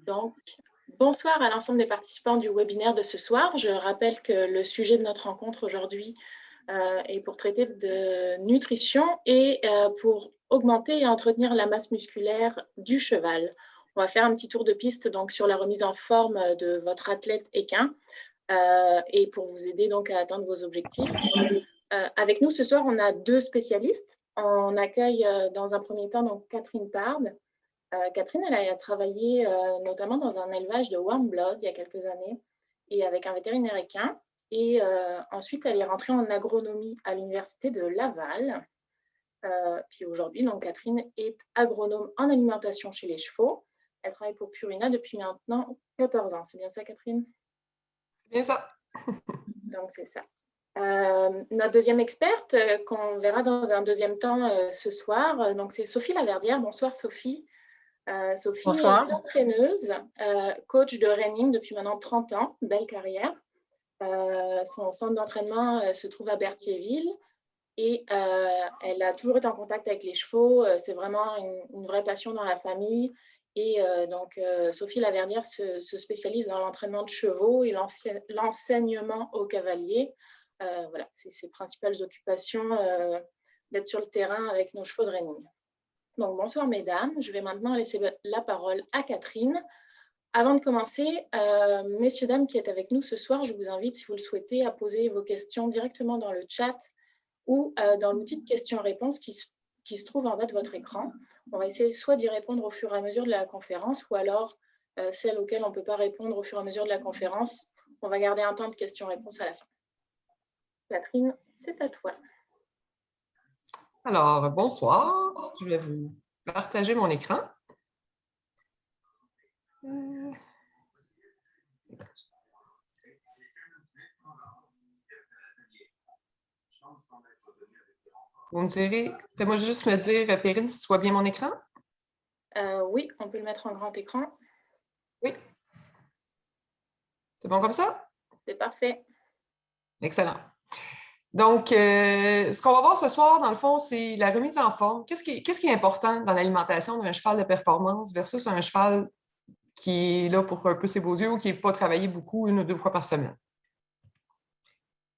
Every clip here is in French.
Donc, bonsoir à l'ensemble des participants du webinaire de ce soir. Je rappelle que le sujet de notre rencontre aujourd'hui est pour traiter de nutrition et pour augmenter et entretenir la masse musculaire du cheval. On va faire un petit tour de piste donc, sur la remise en forme de votre athlète équin et pour vous aider donc, à atteindre vos objectifs. Avec nous ce soir, on a deux spécialistes. On accueille dans un premier temps donc, Catherine Pard. Catherine, elle a travaillé notamment dans un élevage de warm blood il y a quelques années et avec un vétérinaire équin. Et ensuite, elle est rentrée en agronomie à l'université de Laval. Puis aujourd'hui, donc Catherine est agronome en alimentation chez les chevaux. Elle travaille pour Purina depuis maintenant 14 ans. C'est bien ça, Catherine? C'est bien ça. Donc, c'est ça. Notre deuxième experte, qu'on verra dans un deuxième temps ce soir, donc c'est Sophie Laverdière. Bonsoir, Sophie. Sophie Bonsoir. est entraîneuse, coach de reining depuis maintenant 30 ans, belle carrière. Son centre d'entraînement se trouve à Berthierville et elle a toujours été en contact avec les chevaux. C'est vraiment une vraie passion dans la famille. Et donc, Sophie Laverdière se spécialise dans l'entraînement de chevaux et l'enseignement aux cavaliers. Voilà, c'est ses principales occupations d'être sur le terrain avec nos chevaux de reining. Donc, bonsoir mesdames, je vais maintenant laisser la parole à Catherine. Avant de commencer, messieurs, dames qui êtes avec nous ce soir, je vous invite, si vous le souhaitez, à poser vos questions directement dans le chat ou dans l'outil de questions-réponses qui se trouve en bas de votre écran. On va essayer soit d'y répondre au fur et à mesure de la conférence ou alors celles auxquelles on ne peut pas répondre au fur et à mesure de la conférence. On va garder un temps de questions-réponses à la fin. Catherine, c'est à toi. Alors, bonsoir. Je vais vous partager mon écran. Vous me direz, fais-moi juste me dire, Perrine, si tu vois bien mon écran? Oui, on peut le mettre en grand écran. Oui. C'est bon comme ça? C'est parfait. Excellent. Donc, ce qu'on va voir ce soir, dans le fond, c'est la remise en forme. Qu'est-ce qui est important dans l'alimentation d'un cheval de performance versus un cheval qui est là pour un peu ses beaux yeux ou qui n'est pas travaillé beaucoup 1 ou 2 fois par semaine?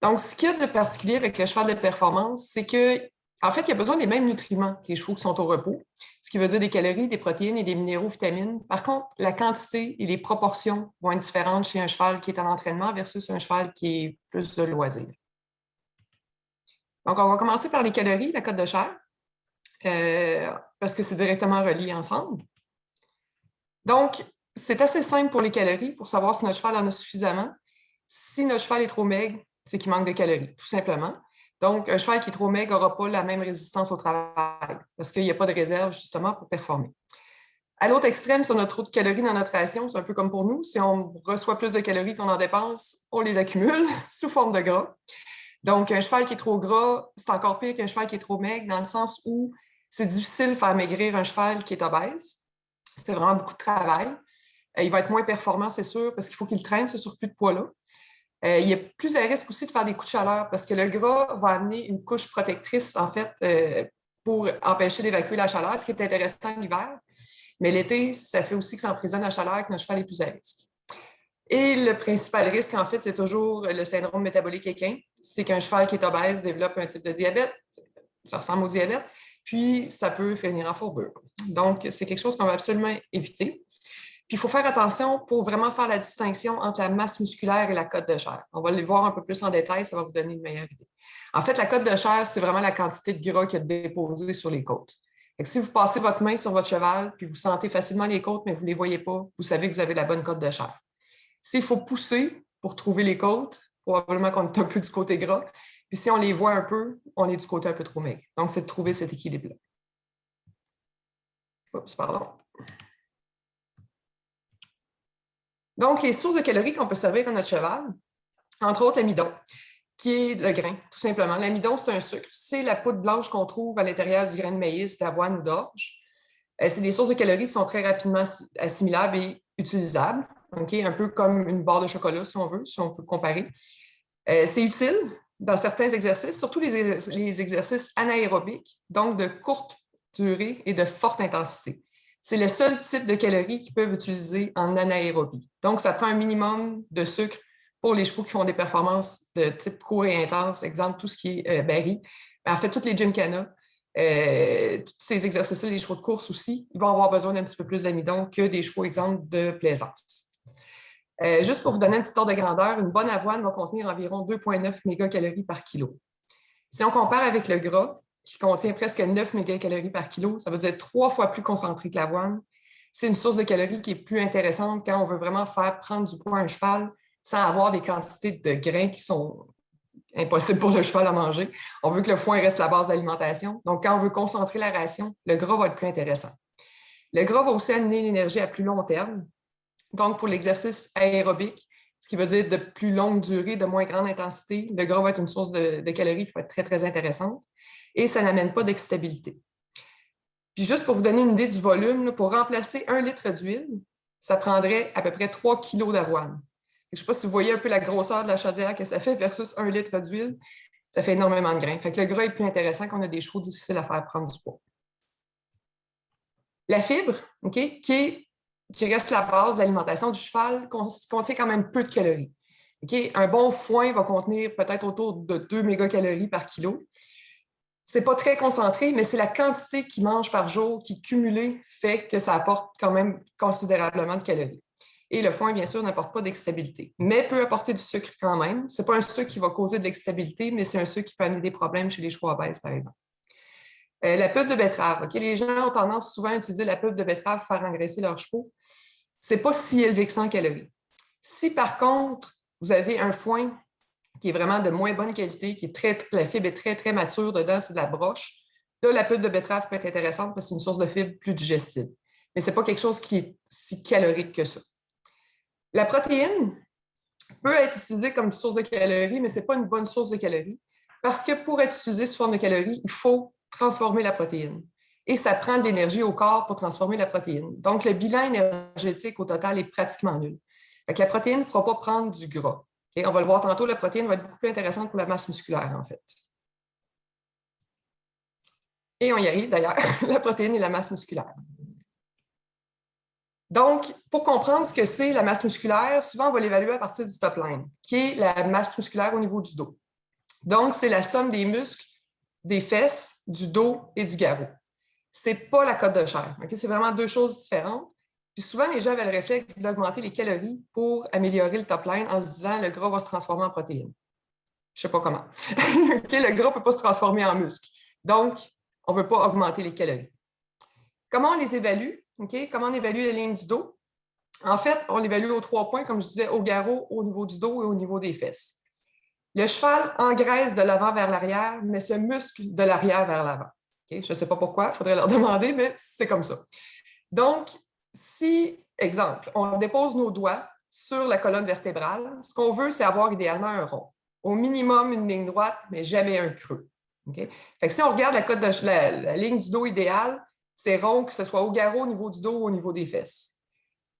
Donc, ce qu'il y a de particulier avec le cheval de performance, c'est qu'en fait, il y a besoin des mêmes nutriments que les chevaux qui sont au repos, ce qui veut dire des calories, des protéines et des minéraux, vitamines. Par contre, la quantité et les proportions vont être différentes chez un cheval qui est en entraînement versus un cheval qui est plus de loisir. Donc, on va commencer par les calories, la cote de chair, parce que c'est directement relié ensemble. Donc, c'est assez simple pour les calories, pour savoir si notre cheval en a suffisamment. Si notre cheval est trop maigre, c'est qu'il manque de calories, tout simplement. Donc, un cheval qui est trop maigre n'aura pas la même résistance au travail, parce qu'il n'y a pas de réserve, justement, pour performer. À l'autre extrême, si on a trop de calories dans notre ration, c'est un peu comme pour nous. Si on reçoit plus de calories qu'on en dépense, on les accumule sous forme de gras. Donc, un cheval qui est trop gras, c'est encore pire qu'un cheval qui est trop maigre, dans le sens où c'est difficile de faire maigrir un cheval qui est obèse. C'est vraiment beaucoup de travail. Il va être moins performant, c'est sûr, parce qu'il faut qu'il traîne ce surplus de poids-là. Il y a plus à risque aussi de faire des coups de chaleur, parce que le gras va amener une couche protectrice, en fait, pour empêcher d'évacuer la chaleur, ce qui est intéressant l'hiver. Mais l'été, ça fait aussi que ça emprisonne la chaleur et que notre cheval est plus à risque. Et le principal risque, en fait, c'est toujours le syndrome métabolique équin. C'est qu'un cheval qui est obèse développe un type de diabète. Ça ressemble au diabète. Puis, ça peut finir en fourbure. Donc, c'est quelque chose qu'on va absolument éviter. Puis, il faut faire attention pour vraiment faire la distinction entre la masse musculaire et la cote de chair. On va les voir un peu plus en détail, ça va vous donner une meilleure idée. En fait, la cote de chair, c'est vraiment la quantité de gras qu'il y a déposé sur les côtes. Et si vous passez votre main sur votre cheval, puis vous sentez facilement les côtes, mais vous ne les voyez pas, vous savez que vous avez la bonne cote de chair. S'il faut pousser pour trouver les côtes, probablement qu'on est un peu du côté gras. Puis si on les voit un peu, on est du côté un peu trop maigre. Donc, c'est de trouver cet équilibre-là. Oups, pardon. Donc, les sources de calories qu'on peut servir à notre cheval, entre autres l'amidon, qui est le grain, tout simplement. L'amidon, c'est un sucre. C'est la poudre blanche qu'on trouve à l'intérieur du grain de maïs, d'avoine ou d'orge. C'est des sources de calories qui sont très rapidement assimilables et utilisables. Okay? Un peu comme une barre de chocolat, si on veut, si on peut comparer. C'est utile dans certains exercices, surtout les exercices anaérobiques, donc de courte durée et de forte intensité. c'est le seul type de calories qu'ils peuvent utiliser en anaérobie. Donc, ça prend un minimum de sucre pour les chevaux qui font des performances de type court et intense, exemple, tout ce qui est Barry. En fait, toutes les gymkhana, tous ces exercices-là, les chevaux de course aussi, ils vont avoir besoin d'un petit peu plus d'amidon que des chevaux, exemple, de plaisance. Juste pour vous donner un petit ordre de grandeur, une bonne avoine va contenir environ 2,9 mégacalories par kilo. Si on compare avec le gras, qui contient presque 9 mégacalories par kilo, ça veut dire 3 fois plus concentré que l'avoine. C'est une source de calories qui est plus intéressante quand on veut vraiment faire prendre du poids à un cheval sans avoir des quantités de grains qui sont impossibles pour le cheval à manger. On veut que le foin reste la base d'alimentation. Donc, quand on veut concentrer la ration, le gras va être plus intéressant. Le gras va aussi amener l'énergie à plus long terme. Donc, pour l'exercice aérobique, ce qui veut dire de plus longue durée, de moins grande intensité, le gras va être une source de calories qui va être très, très intéressante et ça n'amène pas d'excitabilité. Puis juste pour vous donner une idée du volume, pour remplacer 1 litre d'huile, ça prendrait à peu près 3 kg d'avoine. Je ne sais pas si vous voyez un peu la grosseur de la chaudière que ça fait versus 1 litre d'huile. Ça fait énormément de grains. Fait que le gras est plus intéressant quand on a des chevaux difficiles à faire prendre du poids. La fibre, okay, qui reste la base de l'alimentation du cheval, contient quand même peu de calories. Okay? Un bon foin va contenir peut-être autour de 2 mégacalories par kilo. Ce n'est pas très concentré, mais c'est la quantité qu'il mange par jour qui, cumulée, fait que ça apporte quand même considérablement de calories. Et le foin, bien sûr, n'apporte pas d'excitabilité, mais peut apporter du sucre quand même. Ce n'est pas un sucre qui va causer de l'excitabilité, mais c'est un sucre qui peut amener des problèmes chez les chevaux obèses, par exemple. La pulpe de betterave. Okay? Les gens ont tendance souvent à utiliser la pulpe de betterave pour faire engraisser leurs chevaux. Ce n'est pas si élevé que ça en calories. Si, par contre, vous avez un foin qui est vraiment de moins bonne qualité, la fibre est très, très mature dedans, c'est de la broche, là, la pulpe de betterave peut être intéressante parce que c'est une source de fibre plus digestible. Mais ce n'est pas quelque chose qui est si calorique que ça. La protéine peut être utilisée comme source de calories, mais ce n'est pas une bonne source de calories parce que pour être utilisée sous forme de calories, il faut transformer la protéine. Et ça prend de l'énergie au corps pour transformer la protéine. Donc, le bilan énergétique au total est pratiquement nul. Donc, la protéine ne fera pas prendre du gras. Okay? On va le voir tantôt, la protéine va être beaucoup plus intéressante pour la masse musculaire, en fait. Et on y arrive d'ailleurs, la protéine et la masse musculaire. Donc, pour comprendre ce que c'est la masse musculaire, souvent on va l'évaluer à partir du top line, qui est la masse musculaire au niveau du dos. Donc, c'est la somme des muscles, des fesses, du dos et du garrot. Ce n'est pas la cote de chair. Okay? C'est vraiment deux choses différentes. Puis souvent, les gens avaient le réflexe d'augmenter les calories pour améliorer le top line en se disant le gras va se transformer en protéines. Je ne sais pas comment. Okay? Le gras ne peut pas se transformer en muscle. Donc, on ne veut pas augmenter les calories. Comment on les évalue? Okay? Comment on évalue la ligne du dos? En fait, on l'évalue aux 3 points, comme je disais, au garrot, au niveau du dos et au niveau des fesses. Le cheval engraisse de l'avant vers l'arrière, mais se muscle de l'arrière vers l'avant. Okay? Je ne sais pas pourquoi, il faudrait leur demander, mais c'est comme ça. Donc, si, exemple, on dépose nos doigts sur la colonne vertébrale, ce qu'on veut, c'est avoir idéalement un rond. Au minimum, une ligne droite, mais jamais un creux. Okay? Fait que si on regarde la ligne du dos idéale, c'est rond, que ce soit au garrot, au niveau du dos ou au niveau des fesses.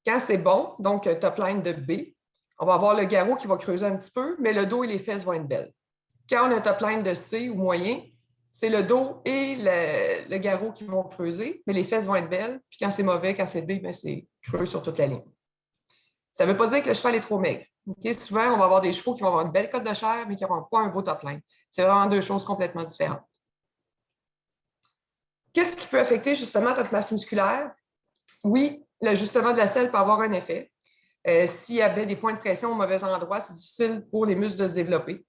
Quand c'est bon, donc top line de B, on va avoir le garrot qui va creuser un petit peu, mais le dos et les fesses vont être belles. Quand on a un top line de C ou moyen, c'est le dos et le garrot qui vont creuser, mais les fesses vont être belles. Puis quand c'est mauvais, quand c'est D, c'est creux sur toute la ligne. Ça ne veut pas dire que le cheval est trop maigre. Okay? Souvent, on va avoir des chevaux qui vont avoir une belle cote de chair, mais qui n'auront pas un beau top line. C'est vraiment deux choses complètement différentes. Qu'est-ce qui peut affecter justement notre masse musculaire? Oui, l'ajustement de la selle peut avoir un effet. S'il y avait des points de pression au mauvais endroit, c'est difficile pour les muscles de se développer.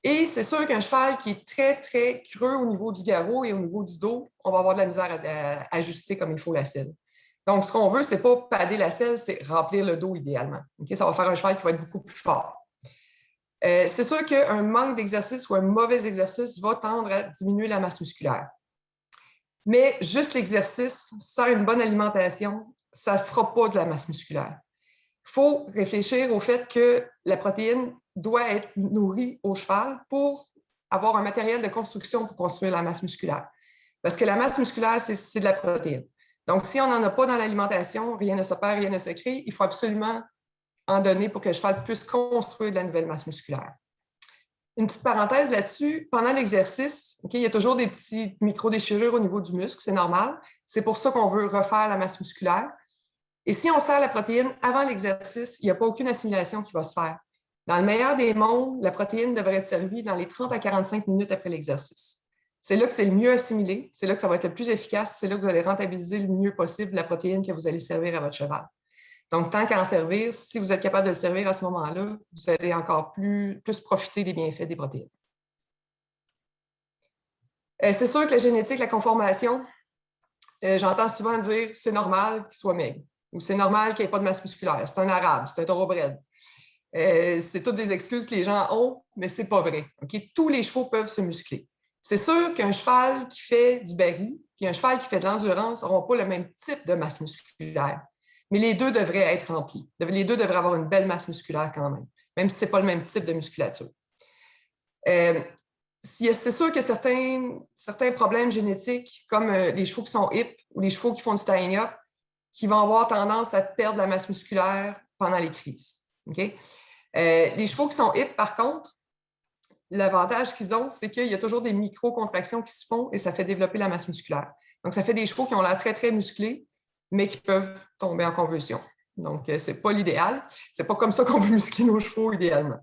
Et c'est sûr qu'un cheval qui est très, très creux au niveau du garrot et au niveau du dos, on va avoir de la misère à ajuster comme il faut la selle. Donc, ce qu'on veut, ce n'est pas padder la selle, c'est remplir le dos idéalement. Okay? Ça va faire un cheval qui va être beaucoup plus fort. C'est sûr qu'un manque d'exercice ou un mauvais exercice va tendre à diminuer la masse musculaire. Mais juste l'exercice, sans une bonne alimentation, ça ne fera pas de la masse musculaire. Il faut réfléchir au fait que la protéine doit être nourrie au cheval pour avoir un matériel de construction pour construire la masse musculaire. Parce que la masse musculaire, c'est de la protéine. Donc, si on n'en a pas dans l'alimentation, rien ne se perd, rien ne se crée, il faut absolument en donner pour que le cheval puisse construire de la nouvelle masse musculaire. Une petite parenthèse là-dessus, pendant l'exercice, okay, il y a toujours des petites micro-déchirures au niveau du muscle, c'est normal, C'est pour ça qu'on veut refaire la masse musculaire. Et si on sert la protéine avant l'exercice, il n'y a pas aucune assimilation qui va se faire. Dans le meilleur des mondes, la protéine devrait être servie dans les 30 à 45 minutes après l'exercice. C'est là que c'est le mieux assimilé, c'est là que ça va être le plus efficace, c'est là que vous allez rentabiliser le mieux possible la protéine que vous allez servir à votre cheval. Donc, tant qu'à en servir, si vous êtes capable de le servir à ce moment-là, vous allez encore plus profiter des bienfaits des protéines. C'est sûr que la génétique, la conformation, j'entends souvent dire c'est normal qu'il soit maigre ou c'est normal qu'il n'y ait pas de masse musculaire. C'est un arabe, c'est un thoroughbred. C'est toutes des excuses que les gens ont, mais ce n'est pas vrai. Okay? Tous les chevaux peuvent se muscler. C'est sûr qu'un cheval qui fait du baril et un cheval qui fait de l'endurance n'auront pas le même type de masse musculaire. Mais les deux devraient être remplis. Les deux devraient avoir une belle masse musculaire quand même si ce n'est pas le même type de musculature. C'est sûr que certains problèmes génétiques, comme les chevaux qui sont hip ou les chevaux qui font du tying up, qui vont avoir tendance à perdre la masse musculaire pendant les crises. Okay? Les chevaux qui sont hip, par contre, l'avantage qu'ils ont, c'est qu'il y a toujours des micro-contractions qui se font et ça fait développer la masse musculaire. Donc, ça fait des chevaux qui ont l'air très, très musclés, mais qui peuvent tomber en convulsion. Donc, ce n'est pas l'idéal. Ce n'est pas comme ça qu'on veut muscler nos chevaux, idéalement.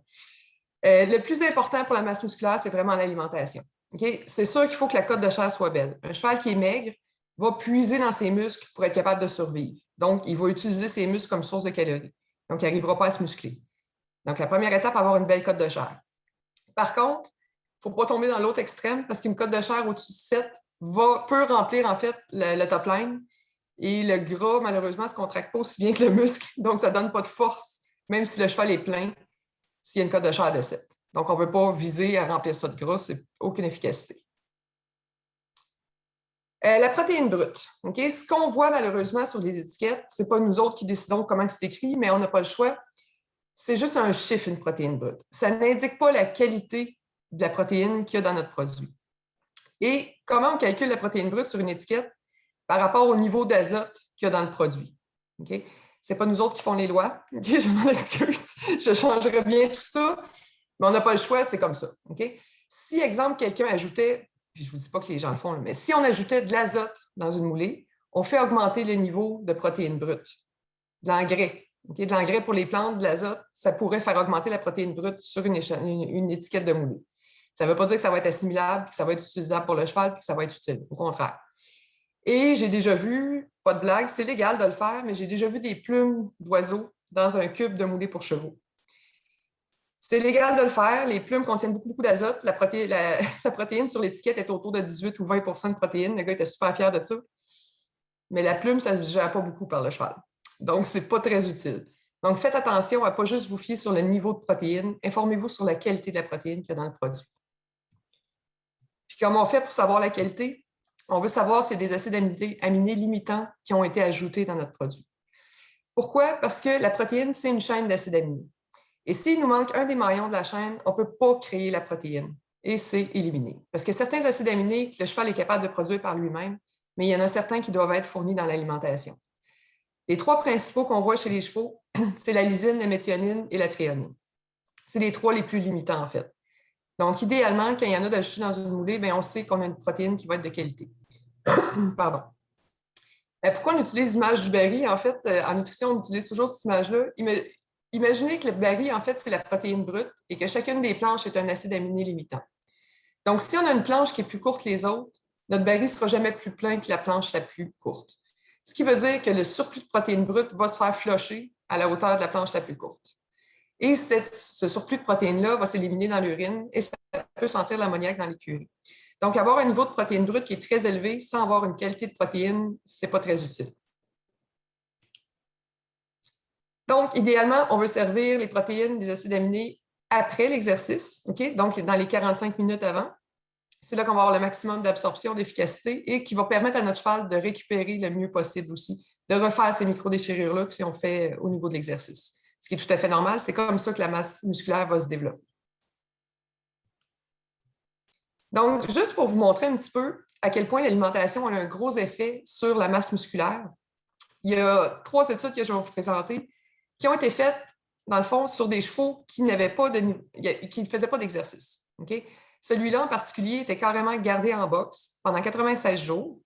Le plus important pour la masse musculaire, c'est vraiment l'alimentation. Okay? C'est sûr qu'il faut que la cote de chair soit belle. Un cheval qui est maigre va puiser dans ses muscles pour être capable de survivre. Donc, il va utiliser ses muscles comme source de calories. Donc, il n'arrivera pas à se muscler. Donc, la première étape, avoir une belle cote de chair. Par contre, il ne faut pas tomber dans l'autre extrême parce qu'une cote de chair au-dessus de 7 peut remplir en fait le top line. Et le gras, malheureusement, ne se contracte pas aussi bien que le muscle. Donc, ça ne donne pas de force, même si le cheval est plein, s'il y a une cote de chair de 7. Donc, on ne veut pas viser à remplir ça de gras, c'est aucune efficacité. La protéine brute. Okay? Ce qu'on voit malheureusement sur les étiquettes, ce n'est pas nous autres qui décidons comment c'est écrit, mais on n'a pas le choix. C'est juste un chiffre, une protéine brute. Ça n'indique pas la qualité de la protéine qu'il y a dans notre produit. Et comment on calcule la protéine brute sur une étiquette? Par rapport au niveau d'azote qu'il y a dans le produit. Okay? Ce n'est pas nous autres qui font les lois. Okay? Je m'en excuse. Je changerais bien tout ça, mais on n'a pas le choix, c'est comme ça. Okay? Si, exemple, quelqu'un ajoutait, puis je ne vous dis pas que les gens le font, mais si on ajoutait de l'azote dans une moulée, on fait augmenter le niveau de protéine brute, de l'engrais. Okay? De l'engrais pour les plantes, de l'azote, ça pourrait faire augmenter la protéine brute sur une étiquette de moulée. Ça ne veut pas dire que ça va être assimilable, que ça va être utilisable pour le cheval, que ça va être utile. Au contraire. Et j'ai déjà vu, pas de blague, c'est légal de le faire, mais j'ai déjà vu des plumes d'oiseaux dans un cube de moulée pour chevaux. C'est légal de le faire. Les plumes contiennent beaucoup d'azote. La protéine sur l'étiquette est autour de 18 ou 20 de protéines. Le gars était super fier de ça. Mais la plume, ça ne se digère pas beaucoup par le cheval. Donc, ce n'est pas très utile. Donc, faites attention à ne pas juste vous fier sur le niveau de protéines. Informez-vous sur la qualité de la protéine qu'il y a dans le produit. Puis, comment on fait pour savoir la qualité? On veut savoir s'il y a des acides aminés limitants qui ont été ajoutés dans notre produit. Pourquoi? Parce que la protéine, c'est une chaîne d'acides aminés. Et s'il nous manque un des maillons de la chaîne, on ne peut pas créer la protéine et c'est éliminé. Parce que certains acides aminés que le cheval est capable de produire par lui-même, mais il y en a certains qui doivent être fournis dans l'alimentation. Les trois principaux qu'on voit chez les chevaux, c'est la lysine, la méthionine et la thréonine. C'est les trois les plus limitants, en fait. Donc, idéalement, quand il y en a d'ajoutés dans une moulée, bien, on sait qu'on a une protéine qui va être de qualité. Pardon. Pourquoi on utilise l'image du baril? En fait, en nutrition, on utilise toujours cette image-là. Imaginez que le baril, en fait, c'est la protéine brute et que chacune des planches est un acide aminé limitant. Donc, si on a une planche qui est plus courte que les autres, notre baril ne sera jamais plus plein que la planche la plus courte. Ce qui veut dire que le surplus de protéines brutes va se faire flusher à la hauteur de la planche la plus courte. Et ce surplus de protéines-là va s'éliminer dans l'urine et ça peut sentir l'ammoniac dans l'écurie. Donc, avoir un niveau de protéines brutes qui est très élevé sans avoir une qualité de protéines, ce n'est pas très utile. Donc, idéalement, on veut servir les protéines des acides aminés après l'exercice, okay? Donc dans les 45 minutes avant. C'est là qu'on va avoir le maximum d'absorption, d'efficacité et qui va permettre à notre cheval de récupérer le mieux possible aussi, de refaire ces micro-déchirures-là que si on fait au niveau de l'exercice. Ce qui est tout à fait normal, c'est comme ça que la masse musculaire va se développer. Donc, juste pour vous montrer un petit peu à quel point l'alimentation a un gros effet sur la masse musculaire, il y a 3 études que je vais vous présenter qui ont été faites, dans le fond, sur des chevaux qui ne faisaient pas d'exercice. Okay? Celui-là, en particulier, était carrément gardé en boxe pendant 96 jours.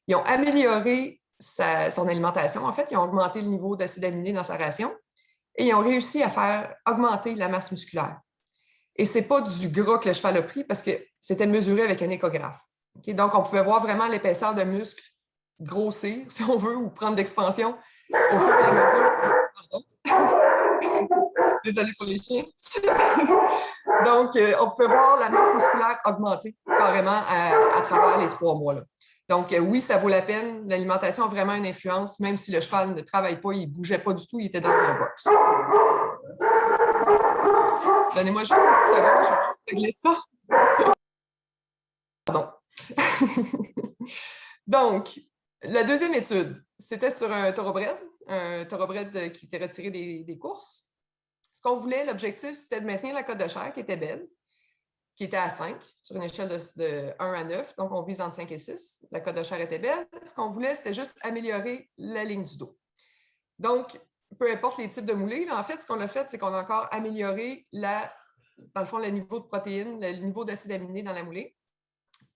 Ils ont amélioré son alimentation. En fait, ils ont augmenté le niveau d'acides aminés dans sa ration et ils ont réussi à faire augmenter la masse musculaire. Et ce n'est pas du gras que le cheval a pris parce que c'était mesuré avec un échographe. Okay? Donc, on pouvait voir vraiment l'épaisseur de muscle grossir, si on veut, ou prendre d'expansion au fur et à mesure. Désolée pour les chiens. Donc, on pouvait voir la masse musculaire augmenter carrément à travers les 3 mois. Là. Donc, oui, ça vaut la peine. L'alimentation a vraiment une influence, même si le cheval ne travaille pas, il ne bougeait pas du tout, il était dans un box. Donnez-moi juste une petite seconde, je vais juste régler ça. Pardon. Donc, la deuxième étude, c'était sur un thoroughbred qui était retiré des courses. Ce qu'on voulait, l'objectif, c'était de maintenir la cote de chair qui était belle, qui était à 5, sur une échelle de 1 à 9, donc on vise entre 5 et 6. La cote de chair était belle. Ce qu'on voulait, c'était juste améliorer la ligne du dos. Donc, peu importe les types de moulées, là, en fait, ce qu'on a fait, c'est qu'on a encore amélioré, dans le fond, le niveau de protéines, le niveau d'acides aminés dans la moulée.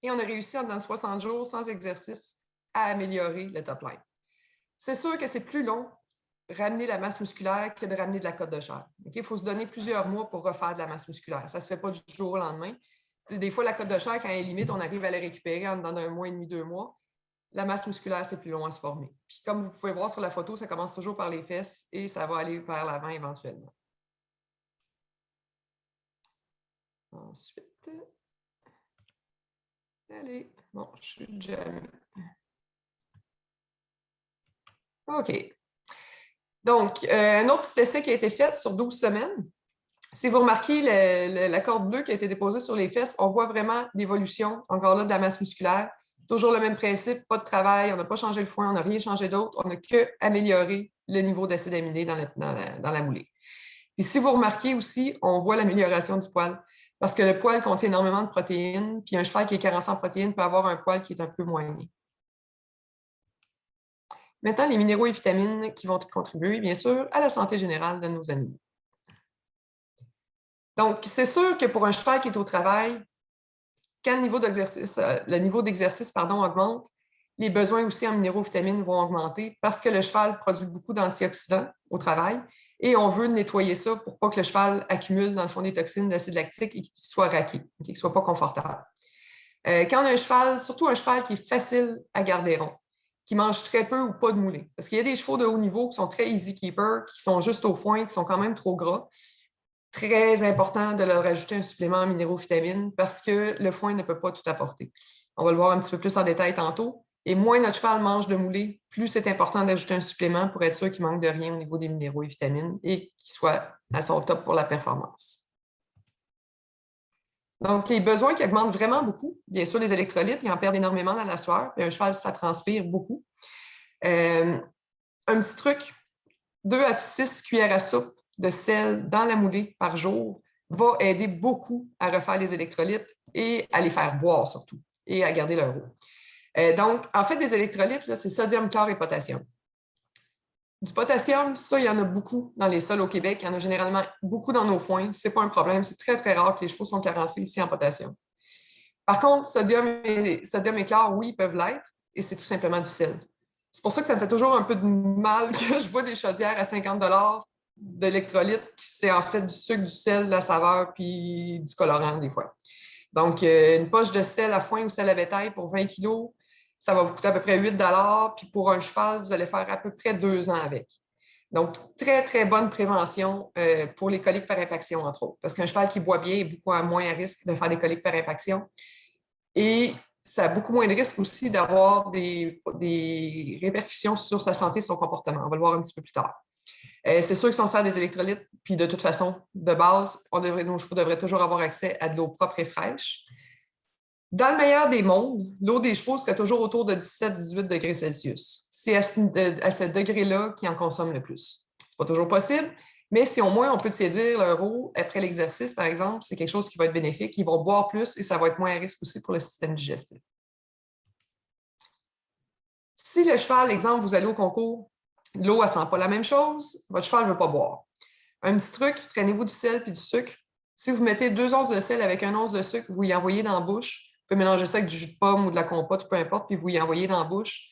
Et on a réussi, en 60 jours, sans exercice, à améliorer le top line. C'est sûr que c'est plus long ramener la masse musculaire que de ramener de la cote de chair. Okay? Il faut se donner plusieurs mois pour refaire de la masse musculaire. Ça ne se fait pas du jour au lendemain. Des fois, la cote de chair, quand elle est limite, on arrive à la récupérer en dedans d'un mois et demi, 2 mois. La masse musculaire, c'est plus long à se former. Puis comme vous pouvez voir sur la photo, ça commence toujours par les fesses et ça va aller vers l'avant éventuellement. Ensuite, allez, bon, je suis déjà mis. OK. Donc, un autre petit essai qui a été fait sur 12 semaines. Si vous remarquez la corde bleue qui a été déposée sur les fesses, on voit vraiment l'évolution, encore là, de la masse musculaire. Toujours le même principe, pas de travail, on n'a pas changé le foin, on n'a rien changé d'autre, on n'a qu'amélioré le niveau d'acides aminés dans la moulée. Puis si vous remarquez aussi, on voit l'amélioration du poil, parce que le poil contient énormément de protéines, puis un cheval qui est carencé en protéines peut avoir un poil qui est un peu moyen. Maintenant, les minéraux et vitamines qui vont contribuer, bien sûr, à la santé générale de nos animaux. Donc, c'est sûr que pour un cheval qui est au travail, quand le niveau d'exercice augmente, les besoins aussi en minéraux et vitamines vont augmenter parce que le cheval produit beaucoup d'antioxydants au travail et on veut nettoyer ça pour pas que le cheval accumule dans le fond des toxines d'acide lactique et qu'il soit raqué, qu'il ne soit pas confortable. Quand on a un cheval, surtout un cheval qui est facile à garder rond, qui mange très peu ou pas de moulée, parce qu'il y a des chevaux de haut niveau qui sont très easy keeper, qui sont juste au foin, qui sont quand même trop gras. Très important de leur ajouter un supplément en minéraux-vitamines parce que le foin ne peut pas tout apporter. On va le voir un petit peu plus en détail tantôt. Et moins notre cheval mange de moulée, plus c'est important d'ajouter un supplément pour être sûr qu'il ne manque de rien au niveau des minéraux et vitamines et qu'il soit à son top pour la performance. Donc, les besoins qui augmentent vraiment beaucoup, bien sûr, les électrolytes, ils en perdent énormément dans la sueur, puis un cheval, ça transpire beaucoup. Un petit truc, 2 à 6 cuillères à soupe de sel dans la moulée par jour va aider beaucoup à refaire les électrolytes et à les faire boire surtout et à garder leur eau. Donc, en fait, des électrolytes, c'est sodium, chlore et potassium. Du potassium, ça, il y en a beaucoup dans les sols au Québec. Il y en a généralement beaucoup dans nos foins. Ce n'est pas un problème. C'est très, très rare que les chevaux sont carencés ici en potassium. Par contre, sodium et chlore, oui, ils peuvent l'être et c'est tout simplement du sel. C'est pour ça que ça me fait toujours un peu de mal que je vois des chaudières à 50 $ d'électrolytes, c'est en fait du sucre, du sel, de la saveur, puis du colorant des fois. Donc, une poche de sel à foin ou sel à bétail pour 20 kg, ça va vous coûter à peu près 8 $. Puis pour un cheval, vous allez faire à peu près 2 ans avec. Donc, très, très bonne prévention pour les coliques par impaction, entre autres. Parce qu'un cheval qui boit bien est beaucoup moins à risque de faire des coliques par impaction. Et ça a beaucoup moins de risque aussi d'avoir des répercussions sur sa santé et son comportement. On va le voir un petit peu plus tard. C'est sûr que si on sert des électrolytes, puis de toute façon, de base, nos chevaux devraient toujours avoir accès à de l'eau propre et fraîche. Dans le meilleur des mondes, l'eau des chevaux serait toujours autour de 17-18 degrés Celsius. C'est à ce degré-là qu'ils en consomment le plus. Ce n'est pas toujours possible, mais si au moins on peut tiédir leur eau après l'exercice, par exemple, c'est quelque chose qui va être bénéfique. Ils vont boire plus et ça va être moins à risque aussi pour le système digestif. Si le cheval, exemple, vous allez au concours, l'eau, elle ne sent pas la même chose, votre cheval ne veut pas boire. Un petit truc, traînez-vous du sel et du sucre. Si vous mettez 2 onces de sel avec 1 once de sucre, vous y envoyez dans la bouche, vous pouvez mélanger ça avec du jus de pomme ou de la compote, peu importe, puis vous y envoyez dans la bouche.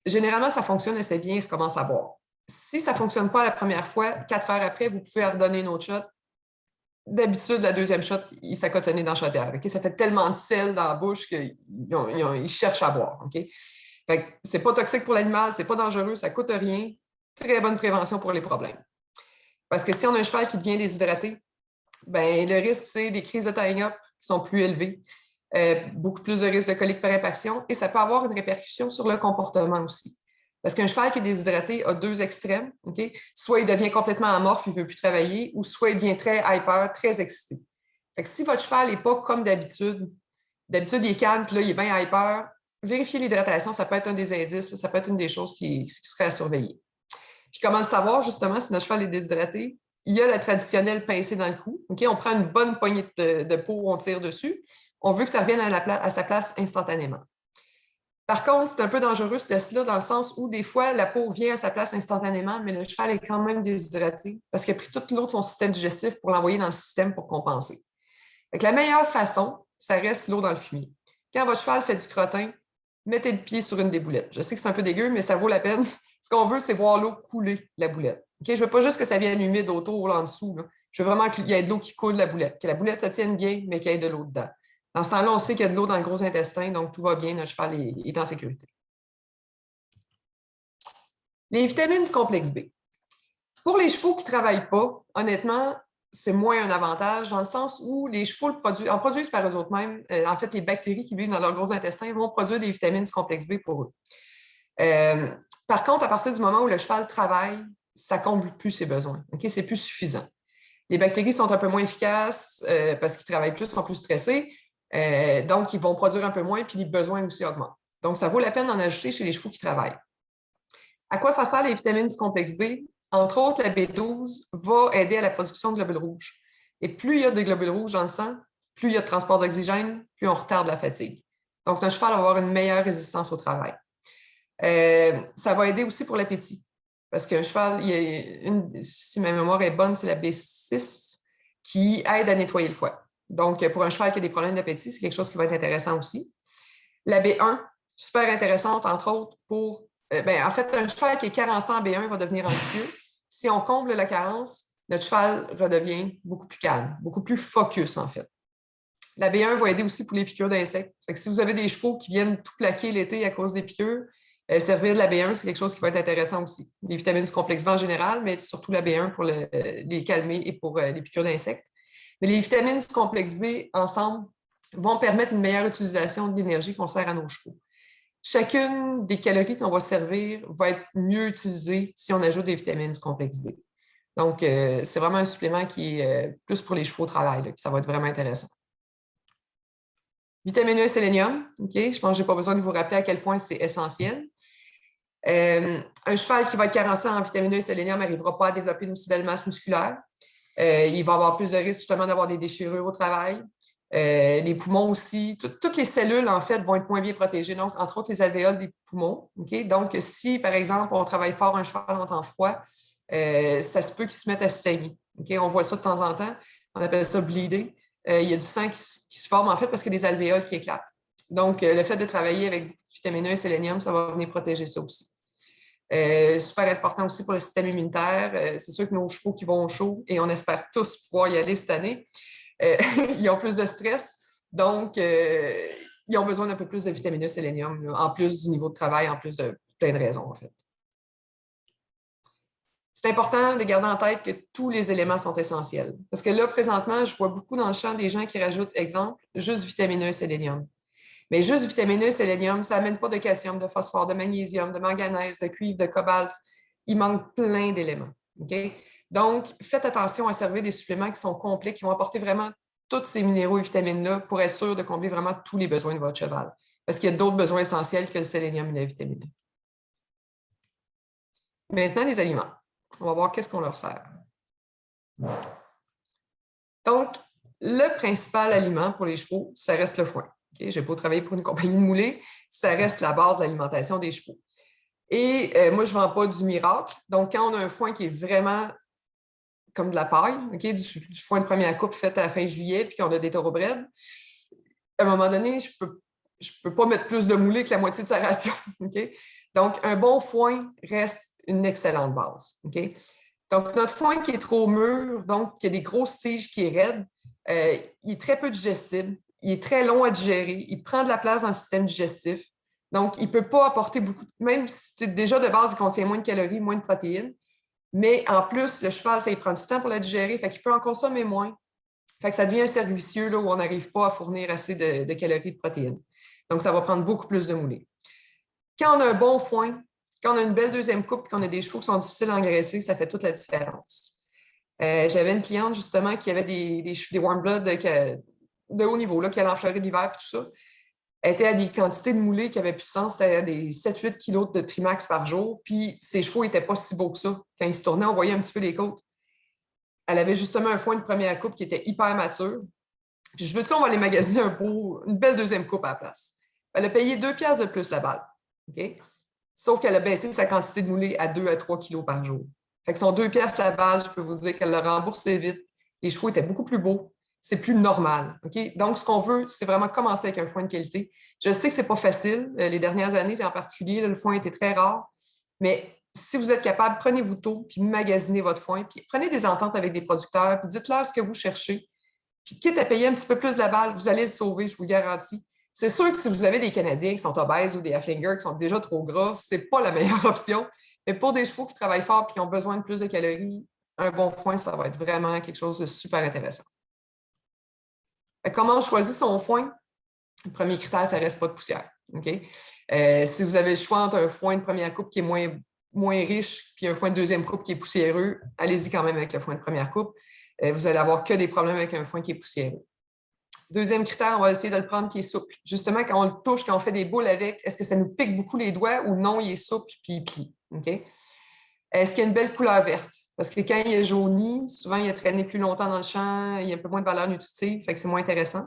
Généralement, ça fonctionne, et c'est bien, il recommence à boire. Si ça ne fonctionne pas la première fois, 4 heures après, vous pouvez redonner une autre shot. D'habitude, la deuxième shot, il s'accotonne dans la chaudière. Okay? Ça fait tellement de sel dans la bouche qu'ils cherchent à boire. Okay? Ce n'est pas toxique pour l'animal, ce n'est pas dangereux, ça ne coûte rien. Très bonne prévention pour les problèmes. Parce que si on a un cheval qui devient déshydraté, ben, le risque, c'est des crises de tying-up qui sont plus élevées, beaucoup plus de risque de colique par impaction, et ça peut avoir une répercussion sur le comportement aussi. Parce qu'un cheval qui est déshydraté a 2 extrêmes. Okay? Soit il devient complètement amorphe, il ne veut plus travailler, ou soit il devient très hyper, très excité. Fait que si votre cheval n'est pas comme d'habitude il est calme, puis là, il est bien hyper, vérifier l'hydratation, ça peut être un des indices, ça peut être une des choses qui serait à surveiller. Puis comment le savoir, justement, si notre cheval est déshydraté? Il y a la traditionnelle pincée dans le cou. Okay? On prend une bonne poignée de peau, on tire dessus. On veut que ça revienne à sa place instantanément. Par contre, c'est un peu dangereux ce test-là dans le sens où des fois, la peau vient à sa place instantanément, mais le cheval est quand même déshydraté parce qu'il a pris toute l'eau de son système digestif pour l'envoyer dans le système pour compenser. Donc, la meilleure façon, ça reste l'eau dans le fumier. Quand votre cheval fait du crottin, mettez le pied sur une des boulettes. Je sais que c'est un peu dégueu, mais ça vaut la peine. Ce qu'on veut, c'est voir l'eau couler la boulette. Okay? Je ne veux pas juste que ça vienne humide autour ou en dessous. Là. Je veux vraiment qu'il y ait de l'eau qui coule la boulette, que la boulette se tienne bien, mais qu'il y ait de l'eau dedans. Dans ce temps-là, on sait qu'il y a de l'eau dans le gros intestin, donc tout va bien, notre cheval est en sécurité. Les vitamines du complexe B. Pour les chevaux qui ne travaillent pas, honnêtement, c'est moins un avantage dans le sens où les chevaux en produisent par eux-mêmes. En fait, les bactéries qui vivent dans leur gros intestin vont produire des vitamines du complexe B pour eux. Par contre, à partir du moment où le cheval travaille, ça ne comble plus ses besoins. Okay? C'est plus suffisant. Les bactéries sont un peu moins efficaces parce qu'ils travaillent plus, sont plus stressés. Donc, ils vont produire un peu moins, puis les besoins aussi augmentent. Donc, ça vaut la peine d'en ajouter chez les chevaux qui travaillent. À quoi ça sert les vitamines du complexe B? Entre autres, la B12 va aider à la production de globules rouges. Et plus il y a de globules rouges dans le sang, plus il y a de transport d'oxygène, plus on retarde la fatigue. Donc, notre cheval va avoir une meilleure résistance au travail. Ça va aider aussi pour l'appétit. Parce qu'un cheval, si ma mémoire est bonne, c'est la B6 qui aide à nettoyer le foie. Donc, pour un cheval qui a des problèmes d'appétit, c'est quelque chose qui va être intéressant aussi. La B1, super intéressante, entre autres, pour... en fait, un cheval qui est carencé en B1 va devenir anxieux. Si on comble la carence, notre cheval redevient beaucoup plus calme, beaucoup plus focus, en fait. La B1 va aider aussi pour les piqûres d'insectes. Si vous avez des chevaux qui viennent tout plaquer l'été à cause des piqûres, servir de la B1, c'est quelque chose qui va être intéressant aussi. Les vitamines du complexe B en général, mais surtout la B1 pour les calmer et pour les piqûres d'insectes. Mais les vitamines du complexe B, ensemble, vont permettre une meilleure utilisation de l'énergie qu'on sert à nos chevaux. Chacune des calories qu'on va servir va être mieux utilisée si on ajoute des vitamines du complexe B. Donc, c'est vraiment un supplément qui est plus pour les chevaux au travail, là, ça va être vraiment intéressant. Vitamine E et sélénium, okay? Je pense que je n'ai pas besoin de vous rappeler à quel point c'est essentiel. Un cheval qui va être carencé en vitamine E et sélénium n'arrivera pas à développer une aussi belle masse musculaire. Il va avoir plus de risques justement d'avoir des déchirures au travail. Les poumons aussi, toutes les cellules, en fait, vont être moins bien protégées, donc, entre autres, les alvéoles des poumons. Okay? Donc, si, par exemple, on travaille fort un cheval en temps froid, ça se peut qu'il se mette à saigner. Okay? On voit ça de temps en temps. On appelle ça bleeder. Il y a du sang qui se forme, en fait, parce qu'il y a des alvéoles qui éclatent. Donc, le fait de travailler avec vitamine E et sélénium, ça va venir protéger ça aussi. Super important aussi pour le système immunitaire. C'est sûr que nos chevaux qui vont au chaud, et on espère tous pouvoir y aller cette année, ils ont plus de stress. Donc, ils ont besoin d'un peu plus de vitamine E et sélénium, là, en plus du niveau de travail, en plus de plein de raisons, en fait. C'est important de garder en tête que tous les éléments sont essentiels. Parce que là, présentement, je vois beaucoup dans le champ des gens qui rajoutent, exemple, juste vitamine E et sélénium. Mais juste vitamine E et sélénium, ça n'amène pas de calcium, de phosphore, de magnésium, de manganèse, de cuivre, de cobalt. Il manque plein d'éléments. Okay? Donc, faites attention à servir des suppléments qui sont complets, qui vont apporter vraiment tous ces minéraux et vitamines-là pour être sûr de combler vraiment tous les besoins de votre cheval. Parce qu'il y a d'autres besoins essentiels que le sélénium et la vitamine E. Maintenant, les aliments. On va voir qu'est-ce qu'on leur sert. Donc, le principal aliment pour les chevaux, ça reste le foin. Okay? Je n'ai pas travaillé pour une compagnie de moulée, ça reste la base de l'alimentation des chevaux. Et moi, je ne vends pas du miracle. Donc, quand on a un foin qui est vraiment comme de la paille, okay? Du foin de première coupe fait à la fin juillet, puis qu'on a des thoroughbreds, un moment donné, je peux pas mettre plus de moulée que la moitié de sa ration. Okay? Donc, un bon foin reste une excellente base. Okay? Donc, notre foin qui est trop mûr, donc qui a des grosses tiges qui est raide, il est très peu digestible, il est très long à digérer, il prend de la place dans le système digestif. Donc, il ne peut pas apporter beaucoup, même si déjà de base, il contient moins de calories, moins de protéines. Mais en plus, le cheval, ça il prend du temps pour la digérer, fait qu'il peut en consommer moins. Fait que ça devient un cercle vicieux là, où on n'arrive pas à fournir assez de calories et de protéines. Donc, ça va prendre beaucoup plus de moulée. Quand on a un bon foin, quand on a une belle deuxième coupe et qu'on a des chevaux qui sont difficiles à engraisser, ça fait toute la différence. J'avais une cliente justement qui avait des warm blood de haut niveau, là, qui allait en Floride l'hiver et tout ça. Elle était à des quantités de moulées qui n'avaient plus de sens. C'était à des 7-8 kilos de Trimax par jour. Puis ses chevaux n'étaient pas si beaux que ça. Quand ils se tournaient, on voyait un petit peu les côtes. Elle avait justement un foin de première coupe qui était hyper mature. Puis je veux dire, on va aller magasiner un pot, une belle deuxième coupe à la place. Elle a payé 2 piastres de plus la balle. Okay? Sauf qu'elle a baissé sa quantité de moulée à 2 à 3 kilos par jour. Fait que son 2 piastres la balle, je peux vous dire qu'elle l'a remboursé vite. Les chevaux étaient beaucoup plus beaux. C'est plus normal. Okay? Donc, ce qu'on veut, c'est vraiment commencer avec un foin de qualité. Je sais que ce n'est pas facile. Les dernières années, en particulier, le foin était très rare. Mais si vous êtes capable, prenez-vous tôt, puis magasinez votre foin, puis prenez des ententes avec des producteurs, puis dites-leur ce que vous cherchez. Puis quitte à payer un petit peu plus la balle, vous allez le sauver, je vous le garantis. C'est sûr que si vous avez des Canadiens qui sont obèses ou des Haflinger qui sont déjà trop gras, ce n'est pas la meilleure option. Mais pour des chevaux qui travaillent fort et qui ont besoin de plus de calories, un bon foin, ça va être vraiment quelque chose de super intéressant. Comment on choisit son foin? Le premier critère, ça ne reste pas de poussière. Okay? Si vous avez le choix entre un foin de première coupe qui est moins riche puis un foin de deuxième coupe qui est poussiéreux, allez-y quand même avec le foin de première coupe. Vous allez avoir que des problèmes avec un foin qui est poussiéreux. Deuxième critère, on va essayer de le prendre qui est souple. Justement, quand on le touche, quand on fait des boules avec, est-ce que ça nous pique beaucoup les doigts ou non, il est souple puis il plie? Okay? Est-ce qu'il y a une belle couleur verte? Parce que quand il est jauni, souvent, il a traîné plus longtemps dans le champ, il y a un peu moins de valeur nutritive, fait que c'est moins intéressant.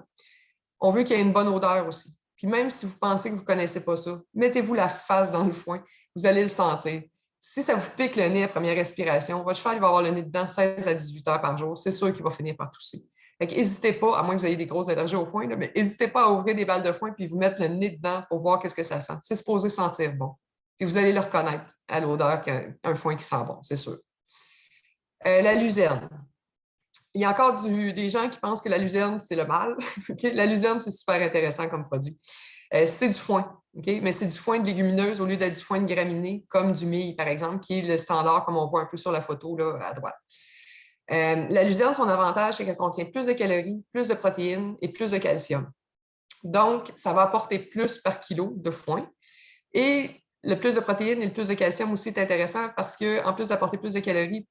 On veut qu'il y ait une bonne odeur aussi. Puis même si vous pensez que vous ne connaissez pas ça, mettez-vous la face dans le foin, vous allez le sentir. Si ça vous pique le nez à première respiration, votre cheval il va avoir le nez dedans 16 à 18 heures par jour, c'est sûr qu'il va finir par tousser. N'hésitez pas, à moins que vous ayez des grosses allergies au foin, là, mais n'hésitez pas à ouvrir des balles de foin puis vous mettre le nez dedans pour voir qu'est-ce que ça sent. C'est supposé sentir bon. Puis vous allez le reconnaître à l'odeur qu'un foin qui sent bon, c'est sûr. La luzerne. Il y a encore des gens qui pensent que la luzerne, c'est le mal. Okay? La luzerne, c'est super intéressant comme produit. C'est du foin, okay? Mais c'est du foin de légumineuse au lieu d'être du foin de graminées, comme du mil, par exemple, qui est le standard, comme on voit un peu sur la photo là, à droite. La luzerne, son avantage, c'est qu'elle contient plus de calories, plus de protéines et plus de calcium. Donc, ça va apporter plus par kilo de foin. Et le plus de protéines et le plus de calcium aussi est intéressant parce qu'en plus d'apporter plus de calories,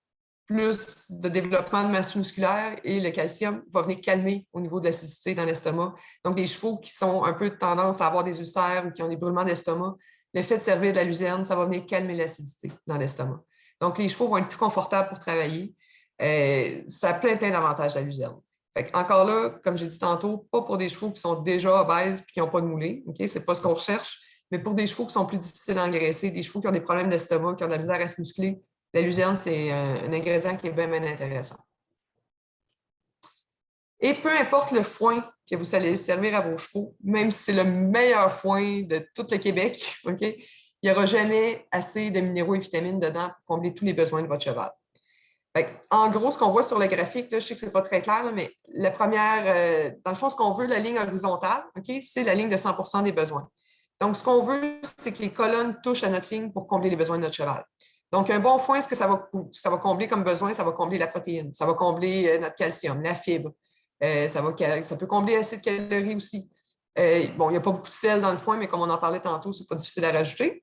plus de développement de masse musculaire et le calcium va venir calmer au niveau de l'acidité dans l'estomac. Donc, des chevaux qui sont un peu de tendance à avoir des ulcères ou qui ont des brûlements d'estomac, le fait de servir de la luzerne, ça va venir calmer l'acidité dans l'estomac. Donc, les chevaux vont être plus confortables pour travailler. Ça a plein d'avantages, la luzerne. Encore là, comme j'ai dit tantôt, pas pour des chevaux qui sont déjà obèses et qui n'ont pas de moulée. Okay? Ce n'est pas ce qu'on recherche. Mais pour des chevaux qui sont plus difficiles à engraisser, des chevaux qui ont des problèmes d'estomac, qui ont de la misère à se muscler, la luzerne, c'est un ingrédient qui est bien intéressant. Et peu importe le foin que vous allez servir à vos chevaux, même si c'est le meilleur foin de tout le Québec, okay, il n'y aura jamais assez de minéraux et vitamines dedans pour combler tous les besoins de votre cheval. En gros, ce qu'on voit sur le graphique, là, je sais que ce n'est pas très clair, là, mais la première, dans le fond, ce qu'on veut, la ligne horizontale, okay, c'est la ligne de 100% des besoins. Donc, ce qu'on veut, c'est que les colonnes touchent à notre ligne pour combler les besoins de notre cheval. Donc, un bon foin, ce que ça va combler comme besoin, ça va combler la protéine, ça va combler notre calcium, la fibre, ça peut combler assez de calories aussi. Bon, il n'y a pas beaucoup de sel dans le foin, mais comme on en parlait tantôt, ce n'est pas difficile à rajouter.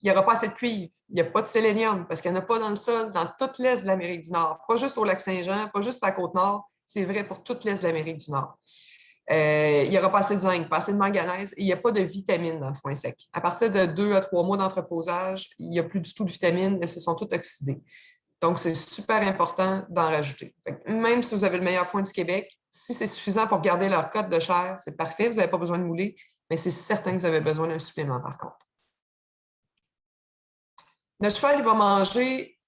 Il n'y aura pas assez de cuivre, il n'y a pas de sélénium, parce qu'il n'y en a pas dans le sol, dans toute l'est de l'Amérique du Nord, pas juste au Lac-Saint-Jean, pas juste à la Côte-Nord, c'est vrai pour toute l'est de l'Amérique du Nord. Il n'y aura pas assez de zinc, pas assez de manganèse et il n'y a pas de vitamines dans le foin sec. À partir de 2 à 3 mois d'entreposage, il n'y a plus du tout de vitamines, elles se sont toutes oxydées. Donc, c'est super important d'en rajouter. Même si vous avez le meilleur foin du Québec, si c'est suffisant pour garder leur cote de chair, c'est parfait, vous n'avez pas besoin de mouler, mais c'est certain que vous avez besoin d'un supplément par contre. Notre cheval, il va manger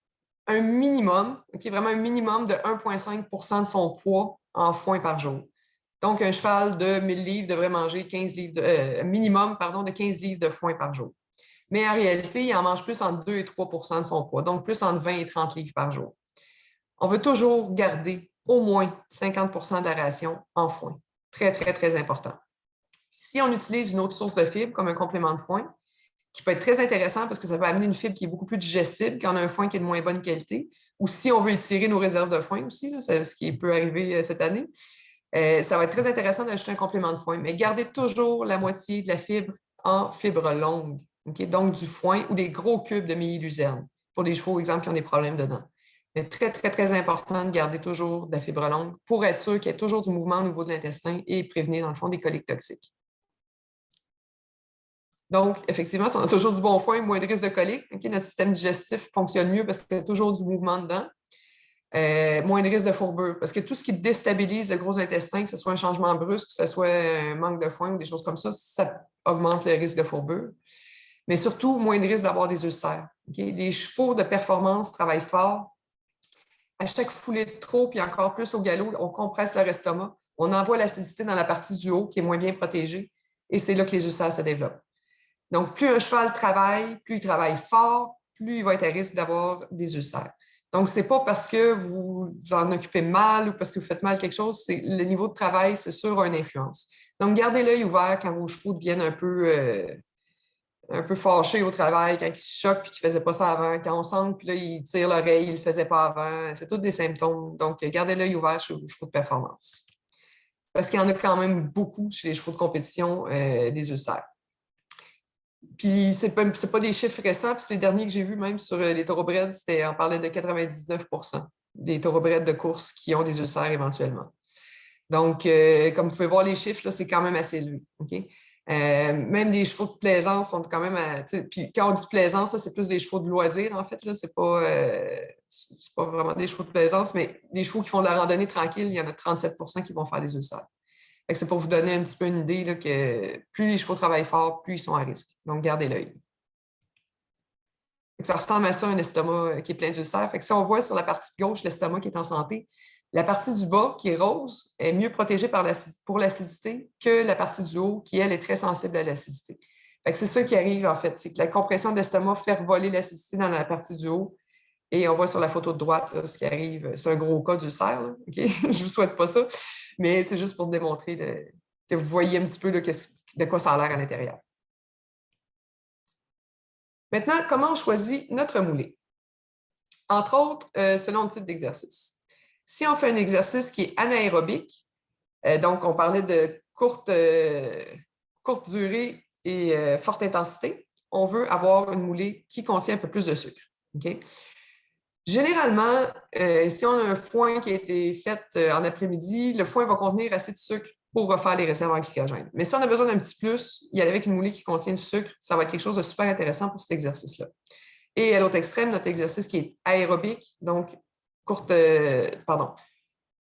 un minimum, vraiment un minimum de 1,5 % de son poids en foin par jour. Donc, un cheval de 1000 livres devrait manger 15 livres minimum de 15 livres de foin par jour. Mais en réalité, il en mange plus entre 2 et 3 de son poids, donc plus entre 20 et 30 livres par jour. On veut toujours garder au moins 50 de la ration en foin. Très, très, très important. Si on utilise une autre source de fibre, comme un complément de foin, qui peut être très intéressant parce que ça va amener une fibre qui est beaucoup plus digestible quand on a un foin qui est de moins bonne qualité, ou si on veut étirer nos réserves de foin aussi, là, c'est ce qui peut arriver cette année, ça va être très intéressant d'ajouter un complément de foin, mais gardez toujours la moitié de la fibre en fibre longue, okay? Donc du foin ou des gros cubes de milli-luzerne pour les chevaux, exemple, qui ont des problèmes dedans. Mais très, très, très important de garder toujours de la fibre longue pour être sûr qu'il y ait toujours du mouvement au niveau de l'intestin et prévenir, dans le fond, des coliques toxiques. Donc, effectivement, si on a toujours du bon foin, moins de risque de colique. Okay? Notre système digestif fonctionne mieux parce qu'il y a toujours du mouvement dedans. Moins de risque de fourbure. Parce que tout ce qui déstabilise le gros intestin, que ce soit un changement brusque, que ce soit un manque de foin ou des choses comme ça augmente le risque de fourbure. Mais surtout, moins de risque d'avoir des ulcères. Okay? Les chevaux de performance travaillent fort. À chaque foulée de trop, puis encore plus au galop, on compresse leur estomac. On envoie l'acidité dans la partie du haut qui est moins bien protégée. Et c'est là que les ulcères se développent. Donc, plus un cheval travaille, plus il travaille fort, plus il va être à risque d'avoir des ulcères. Donc, ce n'est pas parce que vous en occupez mal ou parce que vous faites mal quelque chose, c'est le niveau de travail, c'est sûr, a une influence. Donc, gardez l'œil ouvert quand vos chevaux deviennent un peu fâchés au travail, quand ils se choquent et qu'ils ne faisaient pas ça avant, quand on sent que là, ils tirent l'oreille, ils ne le faisaient pas avant. C'est tous des symptômes. Donc, gardez l'œil ouvert chez vos chevaux de performance. Parce qu'il y en a quand même beaucoup chez les chevaux de compétition, des ulcères. Puis, ce n'est pas des chiffres récents, puis c'est les derniers que j'ai vus même sur les thoroughbreds, on parlait de 99 des thoroughbreds de course qui ont des ulcères éventuellement. Donc, comme vous pouvez voir les chiffres, là, c'est quand même assez élevé. Okay? Même des chevaux de plaisance sont quand même puis quand on dit plaisance, ça, c'est plus des chevaux de loisir, en fait. C'est pas vraiment des chevaux de plaisance, mais des chevaux qui font de la randonnée tranquille, il y en a 37 qui vont faire des ulcères. C'est pour vous donner un petit peu une idée là, que plus les chevaux travaillent fort, plus ils sont à risque. Donc, gardez l'œil. Ça ressemble à ça, un estomac qui est plein d'ulcères. Si on voit sur la partie gauche l'estomac qui est en santé, la partie du bas, qui est rose, est mieux protégée pour l'acidité que la partie du haut, qui, elle, est très sensible à l'acidité. C'est ça qui arrive, en fait. C'est que la compression de l'estomac fait voler l'acidité dans la partie du haut. Et on voit sur la photo de droite là, ce qui arrive. C'est un gros cas d'ulcère. Okay? Je ne vous souhaite pas ça, mais c'est juste pour démontrer que vous voyez un petit peu là, de quoi ça a l'air à l'intérieur. Maintenant, comment on choisit notre moulée? Entre autres, selon le type d'exercice. Si on fait un exercice qui est anaérobique, donc on parlait de courte durée et forte intensité, on veut avoir une moulée qui contient un peu plus de sucre. Okay? Généralement, si on a un foin qui a été fait en après-midi, le foin va contenir assez de sucre pour refaire les réserves en glycogène. Mais si on a besoin d'un petit plus, y aller avec une moulée qui contient du sucre, ça va être quelque chose de super intéressant pour cet exercice-là. Et à l'autre extrême, notre exercice qui est aérobique, donc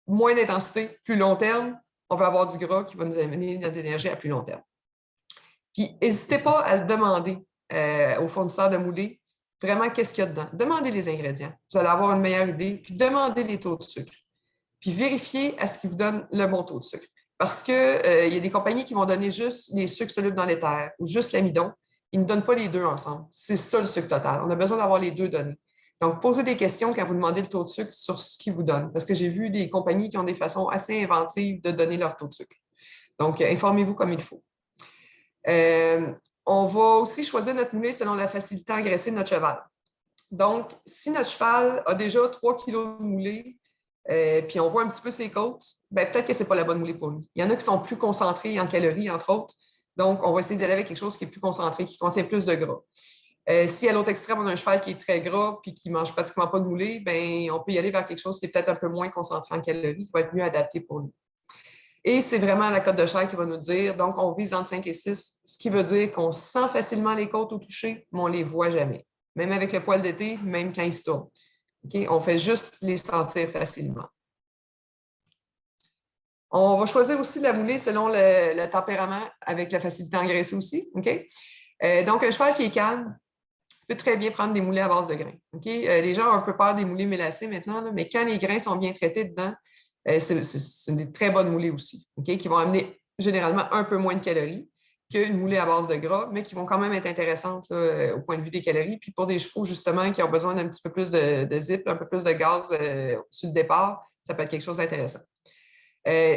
moins d'intensité, plus long terme, on va avoir du gras qui va nous amener notre énergie à plus long terme. Puis, n'hésitez pas à le demander aux fournisseurs de moulée, vraiment, qu'est-ce qu'il y a dedans. Demandez les ingrédients. Vous allez avoir une meilleure idée, puis demandez les taux de sucre. Puis, vérifiez à ce qu'ils vous donnent le bon taux de sucre. Parce qu'il y a des compagnies qui vont donner juste les sucres solubles dans l'éther ou juste l'amidon. Ils ne donnent pas les deux ensemble. C'est ça le sucre total. On a besoin d'avoir les deux données. Donc, posez des questions quand vous demandez le taux de sucre sur ce qu'ils vous donnent. Parce que j'ai vu des compagnies qui ont des façons assez inventives de donner leur taux de sucre. Donc, informez-vous comme il faut. On va aussi choisir notre moulée selon la facilité à engraisser de notre cheval. Donc, si notre cheval a déjà 3 kg de moulée, puis on voit un petit peu ses côtes, peut-être que ce n'est pas la bonne moulée pour lui. Il y en a qui sont plus concentrés en calories, entre autres. Donc, on va essayer d'aller avec quelque chose qui est plus concentré, qui contient plus de gras. Si à l'autre extrême, on a un cheval qui est très gras puis qui ne mange pratiquement pas de moulée, on peut y aller vers quelque chose qui est peut-être un peu moins concentré en calories, qui va être mieux adapté pour lui. Et c'est vraiment la cote de chair qui va nous dire, donc on vise entre 5 et 6, ce qui veut dire qu'on sent facilement les côtes au toucher, mais on ne les voit jamais. Même avec le poil d'été, même quand ils se tournent. Okay? On fait juste les sentir facilement. On va choisir aussi la moulée selon le tempérament avec la facilité à engraisser aussi. Okay? Donc, un cheval qui est calme peut très bien prendre des moulées à base de grains. Okay? Les gens ont un peu peur des moulées mélacées maintenant, là, mais quand les grains sont bien traités dedans, C'est des très bonnes moulées aussi, okay, qui vont amener généralement un peu moins de calories qu'une moulée à base de gras, mais qui vont quand même être intéressantes là, au point de vue des calories. Puis pour des chevaux, justement, qui ont besoin d'un petit peu plus de zip, un peu plus de gaz sur le départ, ça peut être quelque chose d'intéressant.